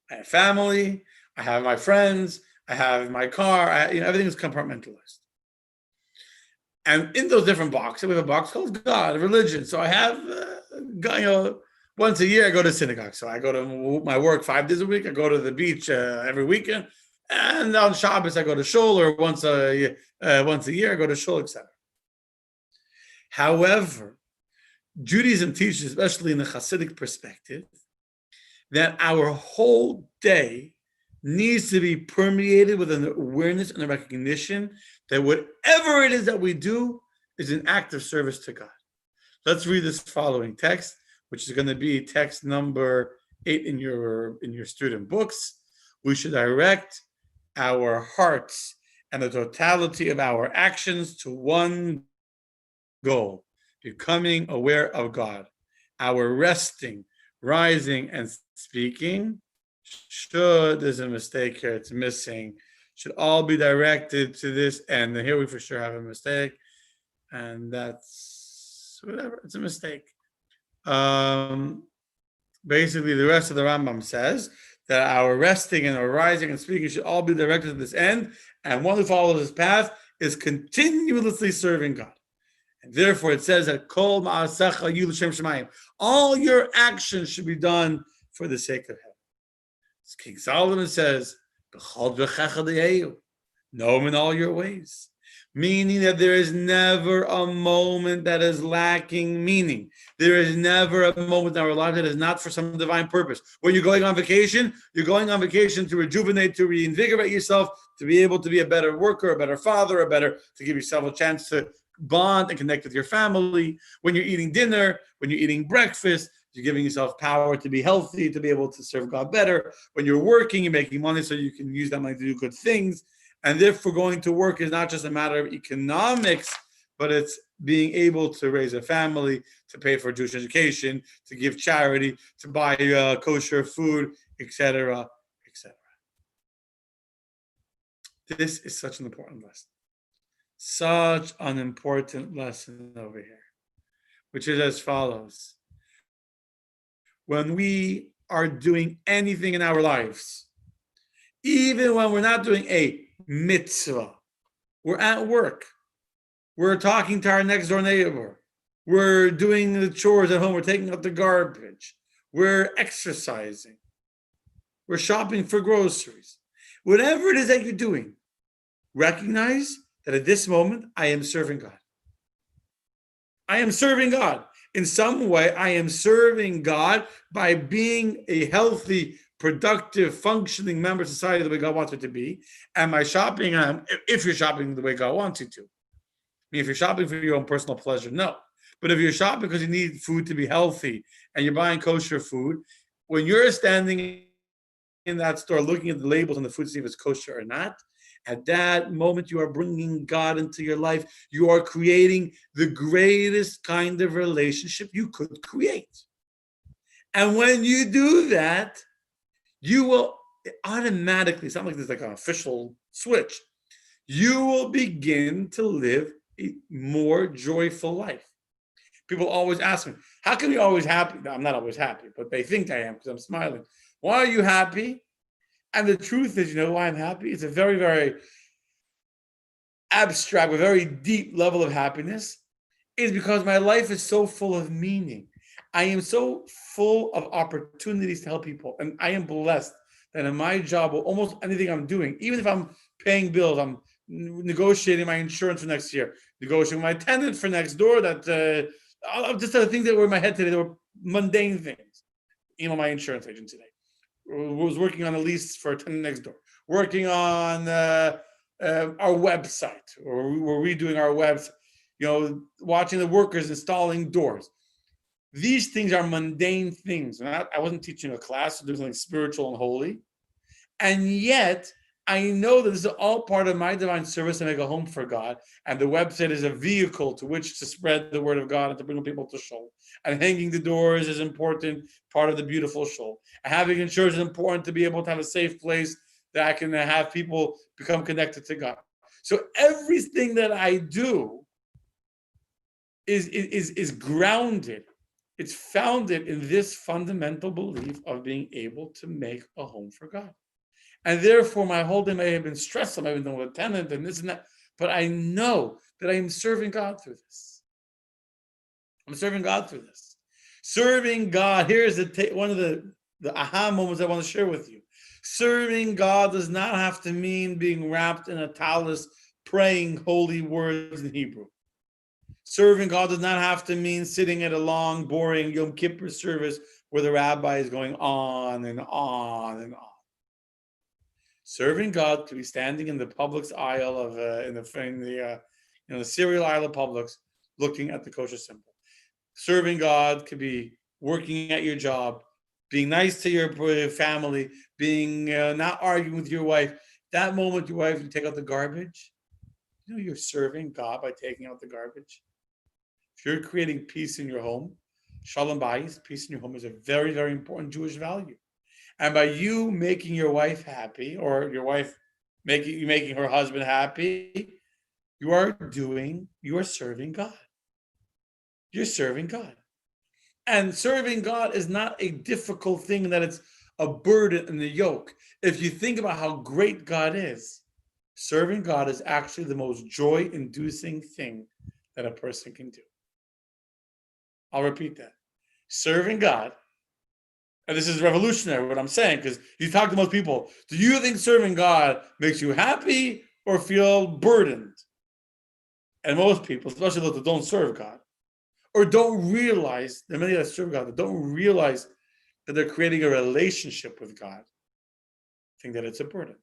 I have family, I have my friends, I have my car, everything is compartmentalized. And in those different boxes, we have a box called God, religion. So I have, once a year I go to synagogue. So I go to my work 5 days a week. I go to the beach every weekend. And on Shabbos, I go to shul, or once a year I go to shul, etc. However, Judaism teaches, especially in the Hasidic perspective, that our whole day needs to be permeated with an awareness and a recognition that whatever it is that we do is an act of service to God. Let's read this following text, which is going to be text number 8 in your student books. We should direct our hearts and the totality of our actions to one goal, becoming aware of God. Our resting, rising, and speaking there's a mistake here, it's missing, should all be directed to this end. And here we for sure have a mistake, and that's whatever, it's a mistake. Basically, the rest of the Rambam says that our resting and our rising and speaking should all be directed to this end, and one who follows this path is continuously serving God. And therefore, it says that Kol Ma'asecha Yu L'Shem Shemayim, all your actions should be done for the sake of heaven. King Solomon says, know him in all your ways. Meaning that there is never a moment that is lacking meaning. There is never a moment in our life that is not for some divine purpose. When you're going on vacation, you're going on vacation to rejuvenate, to reinvigorate yourself, to be able to be a better worker, a better father, to give yourself a chance to bond and connect with your family. When you're eating dinner, when you're eating breakfast, you're giving yourself power to be healthy, to be able to serve God better. When you're working, you're making money so you can use that money to do good things. And therefore, going to work is not just a matter of economics, but it's being able to raise a family, to pay for Jewish education, to give charity, to buy kosher food, etc., etc. This is such an important lesson. Such an important lesson over here, which is as follows. When we are doing anything in our lives, even when we're not doing a mitzvah, we're at work, we're talking to our next door neighbor, we're doing the chores at home, we're taking out the garbage, we're exercising, we're shopping for groceries, whatever it is that you're doing, recognize that at this moment, I am serving God. I am serving God. In some way, I am serving God by being a healthy, productive, functioning member of society the way God wants it to be. And my shopping, if you're shopping the way God wants you to. I mean, if you're shopping for your own personal pleasure, no. But if you're shopping because you need food to be healthy and you're buying kosher food, when you're standing in that store looking at the labels on the food to see if it's kosher or not, at that moment, you are bringing God into your life. You are creating the greatest kind of relationship you could create. And when you do that, you will automatically, it's not like there's like an official switch, you will begin to live a more joyful life. People always ask me, how come you're always happy? No, I'm not always happy, but they think I am because I'm smiling. Why are you happy? And the truth is, you know why I'm happy? It's a very, very abstract, a very deep level of happiness. Is because my life is so full of meaning. I am so full of opportunities to help people. And I am blessed that in my job, or almost anything I'm doing, even if I'm paying bills, I'm negotiating my insurance for next year, negotiating my tenant for next door, that just the things that were in my head today, they were mundane things. My insurance agent today was working on a lease for a tenant next door, working on our website, or we're redoing our website, watching the workers installing doors. These things are mundane things. I wasn't teaching a class, doing something spiritual and holy. And yet, I know that this is all part of my divine service to make a home for God. And the website is a vehicle to which to spread the word of God and to bring people to shul. And hanging the doors is important, part of the beautiful shul. And having insurance is important to be able to have a safe place that I can have people become connected to God. So everything that I do is grounded. It's founded in this fundamental belief of being able to make a home for God. And therefore, my whole day may have been stressful, I may have been with a tenant and this and that, but I know that I am serving God through this. I'm serving God through this. Serving God, here's one of the aha moments I want to share with you. Serving God does not have to mean being wrapped in a tallis, praying holy words in Hebrew. Serving God does not have to mean sitting at a long, boring Yom Kippur service where the rabbi is going on and on and on. Serving God could be standing in the Publix aisle of the cereal aisle of Publix, looking at the kosher symbol. Serving God could be working at your job, being nice to your family, being not arguing with your wife, That moment your wife, you take out the garbage, you're serving God by taking out the garbage. If you're creating peace in your home, shalom bayis, peace in your home is a very, very important Jewish value. And by you making your wife happy, or your wife making her husband happy, you are serving God. You're serving God. And serving God is not a difficult thing, that it's a burden and a yoke. If you think about how great God is, serving God is actually the most joy-inducing thing that a person can do. I'll repeat that. Serving God, and this is revolutionary what I'm saying, because you talk to most people, do you think serving God makes you happy or feel burdened? And most people, especially those that don't serve God, or don't realize, there are many that serve God that don't realize that they're creating a relationship with God, think that it's a burden.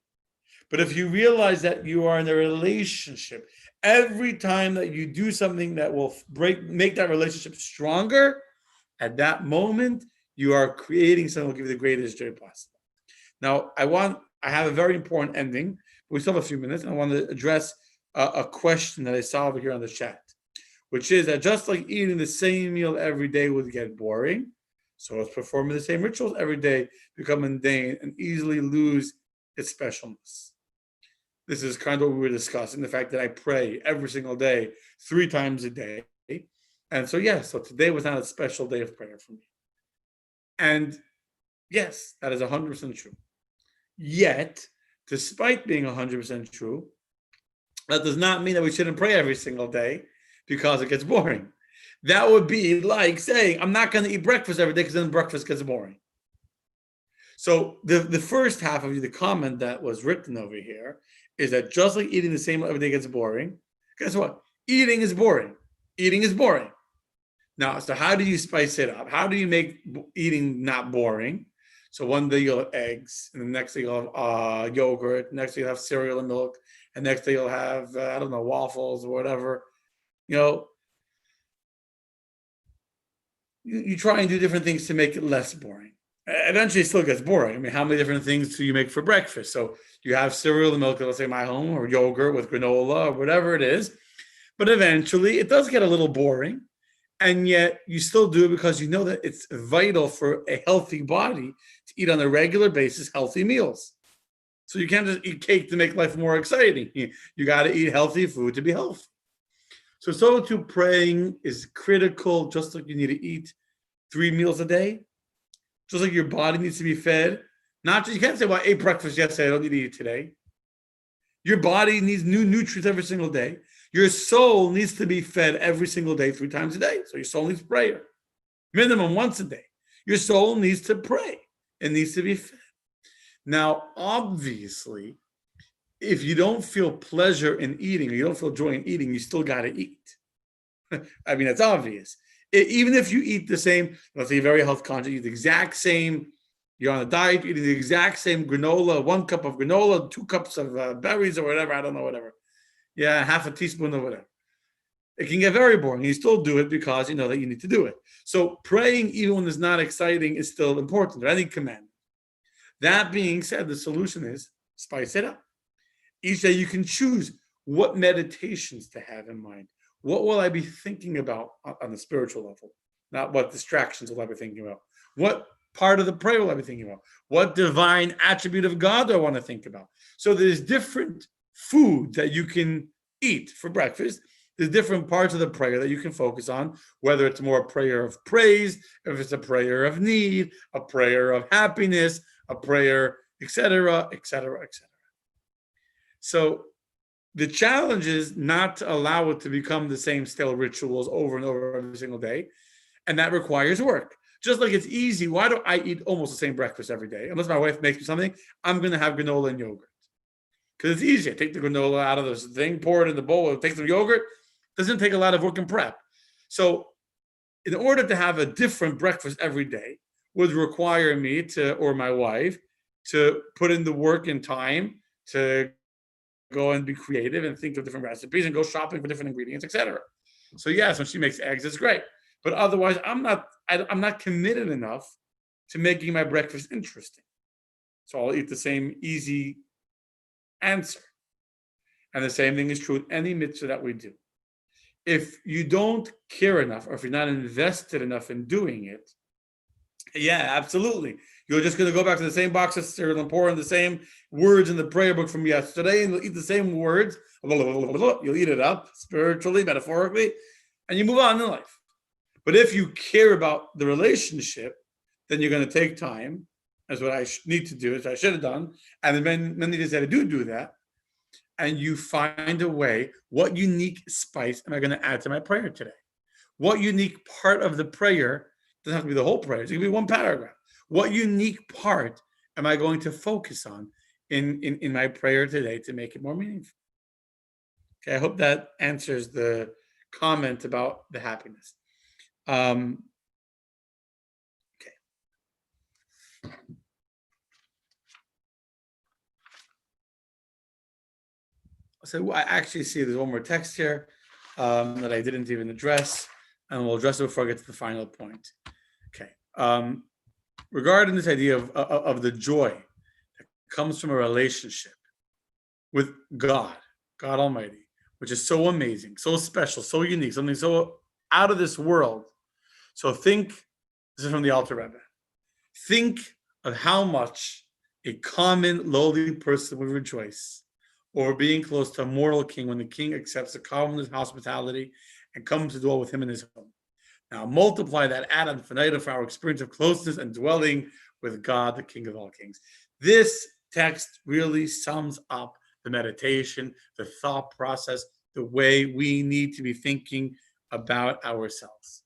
But if you realize that you are in a relationship, every time that you do something that will make that relationship stronger, at that moment, you are creating something that will give you the greatest joy possible. Now, I have a very important ending. We still have a few minutes, and I want to address a question that I saw over here on the chat, which is that just like eating the same meal every day would get boring, so it's performing the same rituals every day become mundane and easily lose its specialness. This is kind of what we were discussing, the fact that I pray every single day, 3 times a day. And so, so today was not a special day of prayer for me. And yes, that is 100% true. Yet, despite being 100% true, that does not mean that we shouldn't pray every single day because it gets boring. That would be like saying, I'm not going to eat breakfast every day because then breakfast gets boring. So the first half of the comment that was written over here is that just like eating the same every day gets boring, guess what? Eating is boring. Eating is boring. Now, so how do you spice it up? How do you make eating not boring? So one day you'll have eggs, and the next day you'll have yogurt, next day you'll have cereal and milk, and next day you'll have, waffles or whatever. You try and do different things to make it less boring. Eventually it still gets boring. I mean, how many different things do you make for breakfast? So you have cereal and milk, let's say my home, or yogurt with granola or whatever it is. But eventually it does get a little boring. And yet you still do it because you know that it's vital for a healthy body to eat on a regular basis healthy meals. So you can't just eat cake to make life more exciting. You got to eat healthy food to be healthy. So too, praying is critical, just like you need to eat 3 meals a day. Just like your body needs to be fed. You can't say, well, I ate breakfast yesterday, I don't need to eat it today. Your body needs new nutrients every single day. Your soul needs to be fed every single day, 3 times a day. So your soul needs prayer, minimum once a day. Your soul needs to pray. It needs to be fed. Now, obviously, if you don't feel pleasure in eating, or you don't feel joy in eating, you still got to eat. I mean, that's obvious. Even if you eat the same, let's say you're very health conscious, you eat the exact same, you're on a diet, you're eating the exact same granola, 1 cup of granola, 2 cups of berries or whatever, I don't know, whatever. Yeah, half a teaspoon or whatever. It can get very boring. You still do it because you know that you need to do it. So praying, even when it's not exciting, is still important, or any command. That being said, the solution is spice it up. Each day you can choose what meditations to have in mind. What will I be thinking about on the spiritual level? Not what distractions will I be thinking about. What part of the prayer will I be thinking about? What divine attribute of God do I want to think about? So there's different food that you can eat for breakfast. There's different parts of the prayer that you can focus on, whether it's more a prayer of praise, if it's a prayer of need, a prayer of happiness, a prayer, etc., etc., etc. So the challenge is not to allow it to become the same stale rituals over and over every single day. And that requires work. Just like it's easy, why do I eat almost the same breakfast every day? Unless my wife makes me something, I'm going to have granola and yogurt. Because it's easy. I take the granola out of this thing, pour it in the bowl, take some yogurt. Doesn't take a lot of work and prep. So in order to have a different breakfast every day would require me to, or my wife, to put in the work and time to go and be creative and think of different recipes and go shopping for different ingredients, etc. So yes, when she makes eggs, it's great. But otherwise, I'm not committed enough to making my breakfast interesting. So I'll eat the same easy answer. And the same thing is true with any mitzvah that we do. If you don't care enough, or if you're not invested enough in doing it, yeah, absolutely. You're just going to go back to the same box of cereal and pour in the same words in the prayer book from yesterday, and you'll eat the same words. You'll eat it up spiritually, metaphorically, and you move on in life. But if you care about the relationship, then you're going to take time, as what I need to do, as I should have done, and then many days that I do that, and you find a way, what unique spice am I going to add to my prayer today? What unique part of the prayer, doesn't have to be the whole prayer, it can be one paragraph. What unique part am I going to focus on in my prayer today to make it more meaningful? Okay, I hope that answers the comment about the happiness. Okay. So I actually see there's one more text here that I didn't even address, and we'll address it before I get to the final point. Okay. Regarding this idea of the joy that comes from a relationship with God Almighty, which is so amazing, so special, so unique, something so out of this world. So think, this is from the Alter Rebbe, think of how much a common, lowly person would rejoice over being close to a mortal king when the king accepts the commonest hospitality and comes to dwell with him in his home. Now multiply that ad infinitum for our experience of closeness and dwelling with God, the King of all kings. This text really sums up the meditation, the thought process, the way we need to be thinking about ourselves,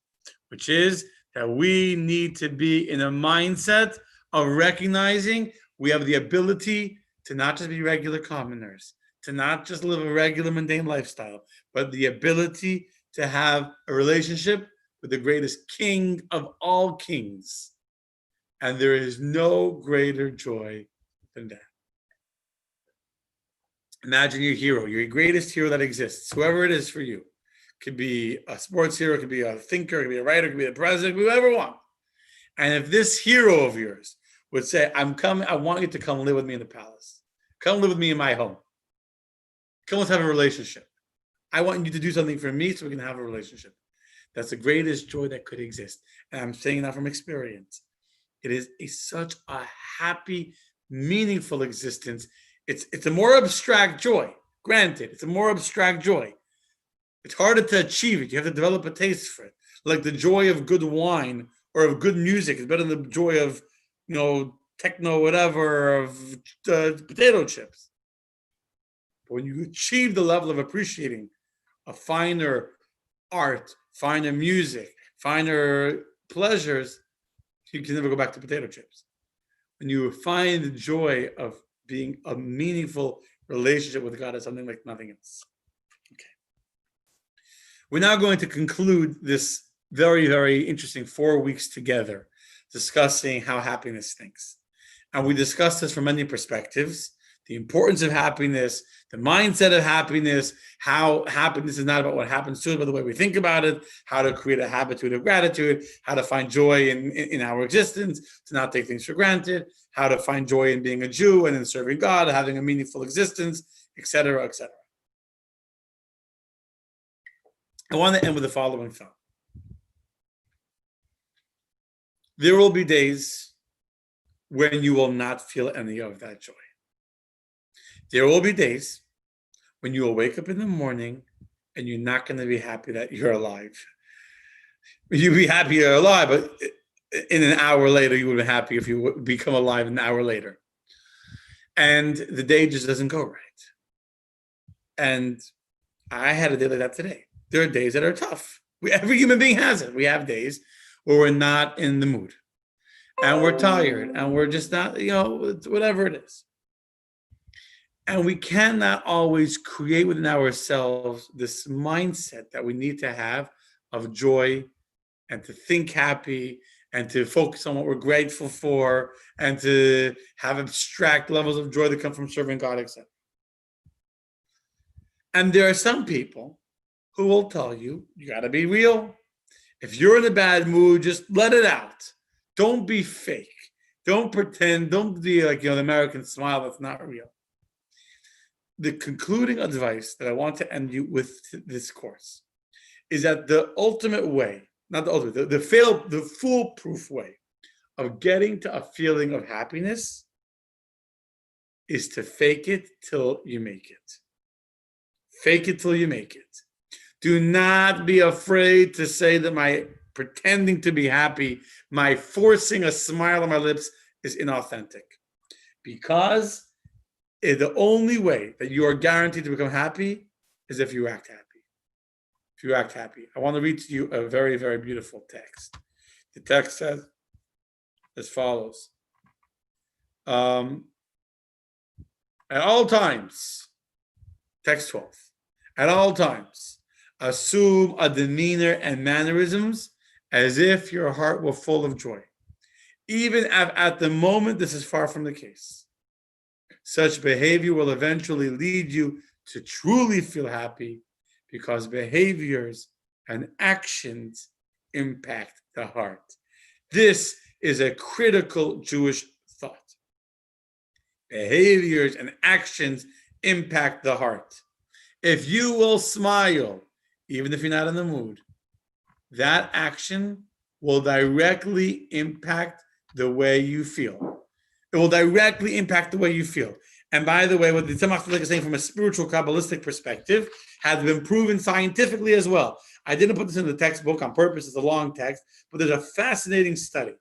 which is that we need to be in a mindset of recognizing we have the ability to not just be regular commoners, to not just live a regular mundane lifestyle, but the ability to have a relationship with the greatest king of all kings. And there is no greater joy than that. Imagine your hero, your greatest hero that exists, whoever it is for you. Could be a sports hero, could be a thinker, could be a writer, could be a president, whoever you want. And if this hero of yours would say, I'm coming, I want you to come live with me in the palace. Come live with me in my home. Come let's have a relationship. I want you to do something for me so we can have a relationship. That's the greatest joy that could exist. And I'm saying that from experience. It is such a happy, meaningful existence. It's a more abstract joy. Granted, it's a more abstract joy. It's harder to achieve it. You have to develop a taste for it. Like the joy of good wine or of good music is better than the joy of, techno whatever, of potato chips. But when you achieve the level of appreciating a finer art, finer music, finer pleasures, you can never go back to potato chips. When you find the joy of being a meaningful relationship with God as something like nothing else. Okay. We're now going to conclude this very, very interesting 4 weeks together discussing how happiness thinks. And we discussed this from many perspectives. The importance of happiness, the mindset of happiness, how happiness is not about what happens to us, but the way we think about it, how to create a habitude of gratitude, how to find joy in our existence, to not take things for granted, how to find joy in being a Jew and in serving God, having a meaningful existence, etc., etc. I want to end with the following thought. There will be days when you will not feel any of that joy. There will be days when you will wake up in the morning and you're not going to be happy that you're alive. You'll be happy you're alive, but in an hour later, you would be happy if you become alive an hour later. And the day just doesn't go right. And I had a day like that today. There are days that are tough. Every human being has it. We have days where we're not in the mood. And we're tired. And we're just not, whatever it is. And we cannot always create within ourselves this mindset that we need to have of joy and to think happy and to focus on what we're grateful for and to have abstract levels of joy that come from serving God, etc. And there are some people who will tell you, you got to be real. If you're in a bad mood, just let it out. Don't be fake. Don't pretend. Don't be like, the American smile that's not real. the concluding advice that I want to end you with this course is that the ultimate way, not the ultimate, the foolproof way of getting to a feeling of happiness is to fake it till you make it. Fake it till you make it. Do not be afraid to say that my pretending to be happy, my forcing a smile on my lips is inauthentic. Because the only way that you are guaranteed to become happy is if you act happy. If you act happy. I want to read to you a very, very beautiful text. The text says as follows. At all times, text 12, at all times, assume a demeanor and mannerisms as if your heart were full of joy. Even at the moment, this is far from the case. Such behavior will eventually lead you to truly feel happy because behaviors and actions impact the heart. This is a critical Jewish thought. Behaviors and actions impact the heart. If you will smile, even if you're not in the mood, that action will directly impact the way you feel. It will directly impact the way you feel. And by the way, what the Tzemach Tzedek is saying from a spiritual Kabbalistic perspective has been proven scientifically as well. I didn't put this in the textbook on purpose, it's a long text, but there's a fascinating study,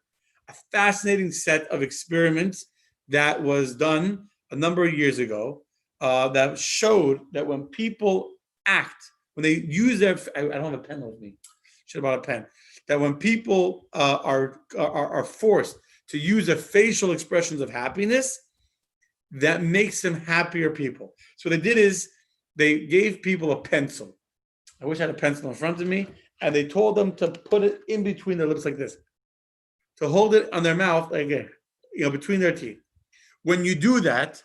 a fascinating set of experiments that was done a number of years ago that showed that when people act, when they use their, I don't have a pen with me, should have brought a pen, that when people are forced to use the facial expressions of happiness, that makes them happier people. So what they did is they gave people a pencil. I wish I had a pencil in front of me, and they told them to put it in between their lips like this, to hold it on their mouth like, between their teeth. When you do that,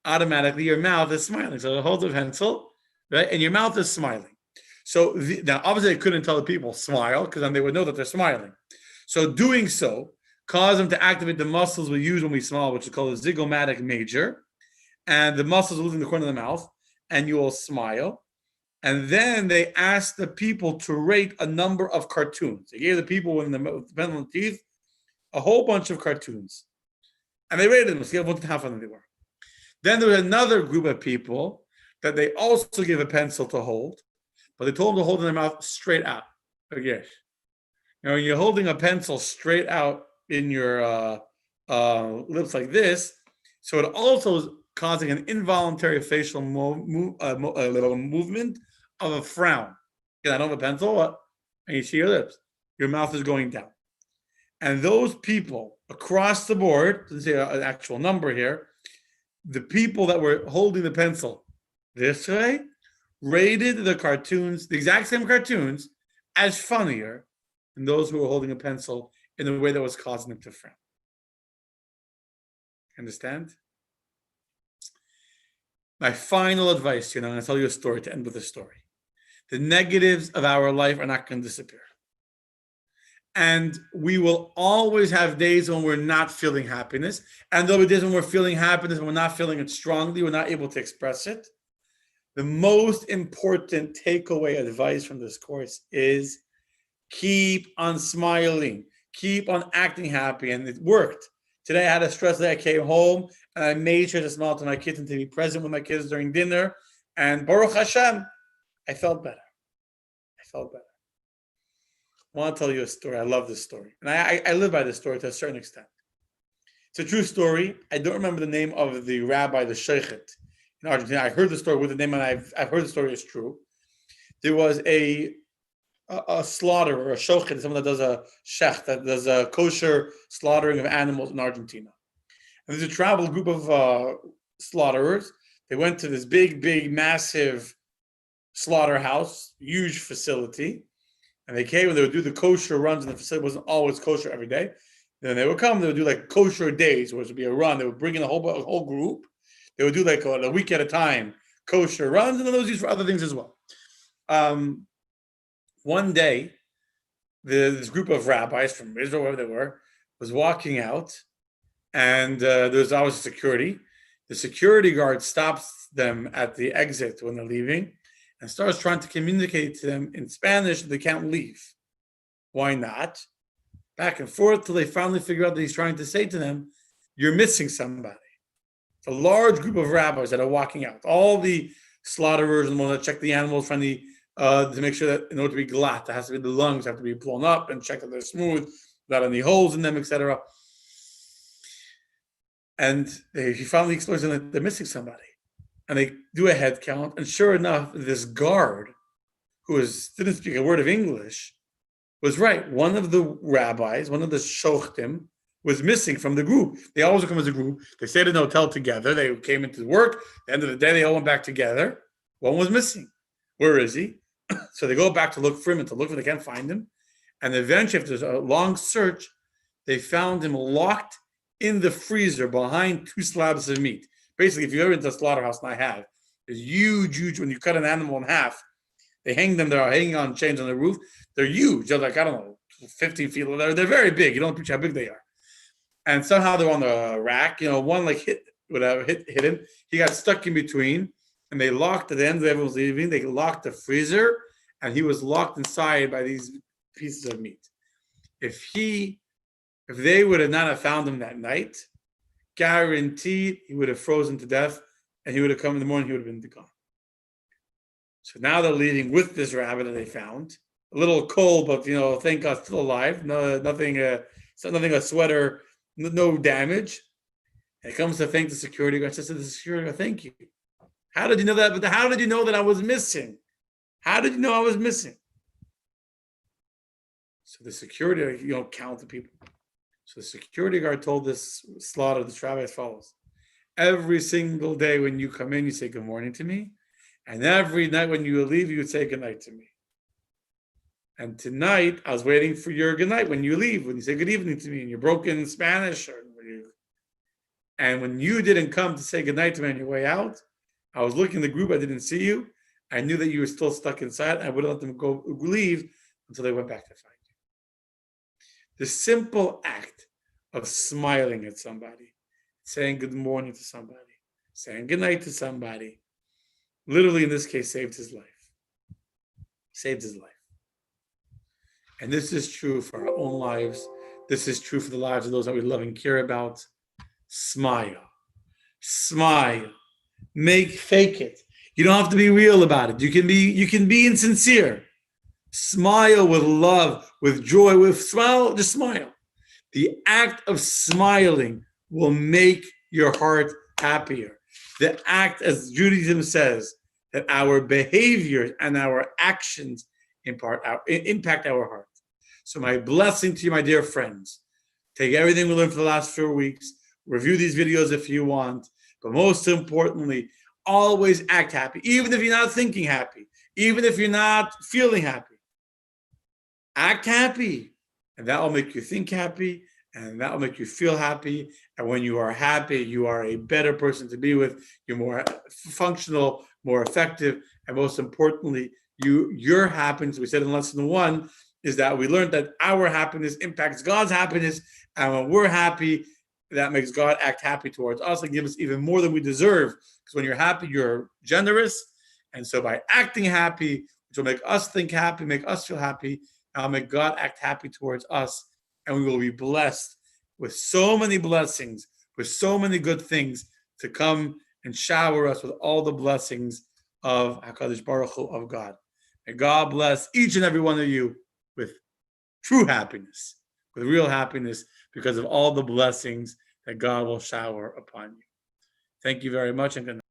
automatically your mouth is smiling. So it holds a pencil, right, and your mouth is smiling. So now, obviously, they couldn't tell the people smile because then they would know that they're smiling. So doing so caused them to activate the muscles we use when we smile, which is called the zygomatic major, and the muscles are in the corner of the mouth, and you will smile. And then they asked the people to rate a number of cartoons. They gave the people with the pen on the teeth a whole bunch of cartoons, and they rated them. See how funny they were. Then there was another group of people that they also gave a pencil to hold, but they told them to hold in their mouth straight out. Again, when you're holding a pencil straight out in your lips like this, so it also is causing an involuntary facial movement of a frown. I don't have a pencil, and you see your lips. Your mouth is going down. And those people across the board, let's say an actual number here, the people that were holding the pencil this way rated the cartoons, the exact same cartoons, as funnier than those who were holding a pencil in a way that was causing them to frown. Understand? My final advice, I'm going to tell you a story to end with a story. The negatives of our life are not going to disappear. And we will always have days when we're not feeling happiness. And there'll be days when we're feeling happiness and we're not feeling it strongly, we're not able to express it. The most important takeaway advice from this course is keep on smiling, keep on acting happy. And it worked. Today I had a stress day. I came home and I made sure to smile to my kids and to be present with my kids during dinner. And Baruch Hashem, I felt better. I want to tell you a story. I love this story. And I live by this story to a certain extent. It's a true story. I don't remember the name of the rabbi, the sheikhet in Argentina. I heard the story with the name, and I've heard the story is true. There was a slaughterer, a shochet, someone that does a shech, that does a kosher slaughtering of animals in Argentina. And there's a travel group of slaughterers. They went to this big, massive slaughterhouse, huge facility. And they came and they would do the kosher runs, and the facility wasn't always kosher every day. Then they would come, they would do like kosher days, which would be a run. They would bring in a whole group. They would do like a week at a time kosher runs, and then those used for other things as well. One day, this group of rabbis from Israel, wherever they were, was walking out, and there was always security. The security guard stops them at the exit when they're leaving and starts trying to communicate to them in Spanish that they can't leave. Why not? Back and forth till they finally figure out that he's trying to say to them, you're missing somebody. It's a large group of rabbis that are walking out. All the slaughterers and the ones that check the animals from the to make sure that in order to be glatt, it has to be the lungs have to be blown up and check that they're smooth, without any holes in them, etc. And he finally explains to them that they're missing somebody. And they do a head count, and sure enough, this guard, who didn't speak a word of English, was right. One of the rabbis, one of the shochtim, was missing from the group. They always come as a group. They stayed in the hotel together. They came into work. At the end of the day, they all went back together. One was missing. Where is he? So they go back to look for him and to look for him. They can't find him. And eventually, after a long search, they found him locked in the freezer behind 2 slabs of meat. Basically, if you've ever been to a slaughterhouse, and I have, it's huge, when you cut an animal in half, they hang them, they're hanging on chains on the roof. They're huge. They're like, I don't know, 15 feet. They're very big. You don't appreciate how big they are. And somehow they're on the rack. One like hit him. He got stuck in between, and they locked at the end of everyone was leaving. They locked the freezer, and he was locked inside by these pieces of meat. If they would have not have found him that night, guaranteed he would have frozen to death, and he would have come in the morning, he would have been gone. So now they're leaving with this rabbit that they found. A little cold, but thank God still alive. No, nothing a sweater, no damage. And it comes to thank the security guard. Says to the security guard, thank you. How did you know that? But how did you know that I was missing? How did you know I was missing? So the security, count the people. So the security guard told this rabbi as follows. Every single day when you come in, you say good morning to me. And every night when you leave, you would say good night to me. And tonight, I was waiting for your good night when you leave, when you say good evening to me in your broken Spanish. And when you didn't come to say good night to me on your way out, I was looking at the group, I didn't see you. I knew that you were still stuck inside. I wouldn't let them leave until they went back to find you. The simple act of smiling at somebody, saying good morning to somebody, saying good night to somebody, literally in this case saved his life. Saved his life. And this is true for our own lives. This is true for the lives of those that we love and care about. Smile. Smile. Fake it. You don't have to be real about it. You can be insincere. Smile with love, with joy, just smile. The act of smiling will make your heart happier. The act, as Judaism says, that our behaviors and our actions impact our heart. So my blessing to you, my dear friends, take everything we learned for the last 4 weeks, review these videos if you want, but most importantly, always act happy, even if you're not thinking happy, even if you're not feeling happy. Act happy, and that will make you think happy, and that will make you feel happy. And when you are happy, you are a better person to be with. You're more functional, more effective, and most importantly, your happiness, we said in lesson 1, is that we learned that our happiness impacts God's happiness, and when we're happy, that makes God act happy towards us and give us even more than we deserve. Because when you're happy, you're generous. And so by acting happy, which will make us think happy, make us feel happy, I'll make God act happy towards us. And we will be blessed with so many blessings, with so many good things to come and shower us with all the blessings of HaKadosh Baruch Hu, of God. May God bless each and every one of you with true happiness, with real happiness, because of all the blessings that God will shower upon you. Thank you very much, and good night.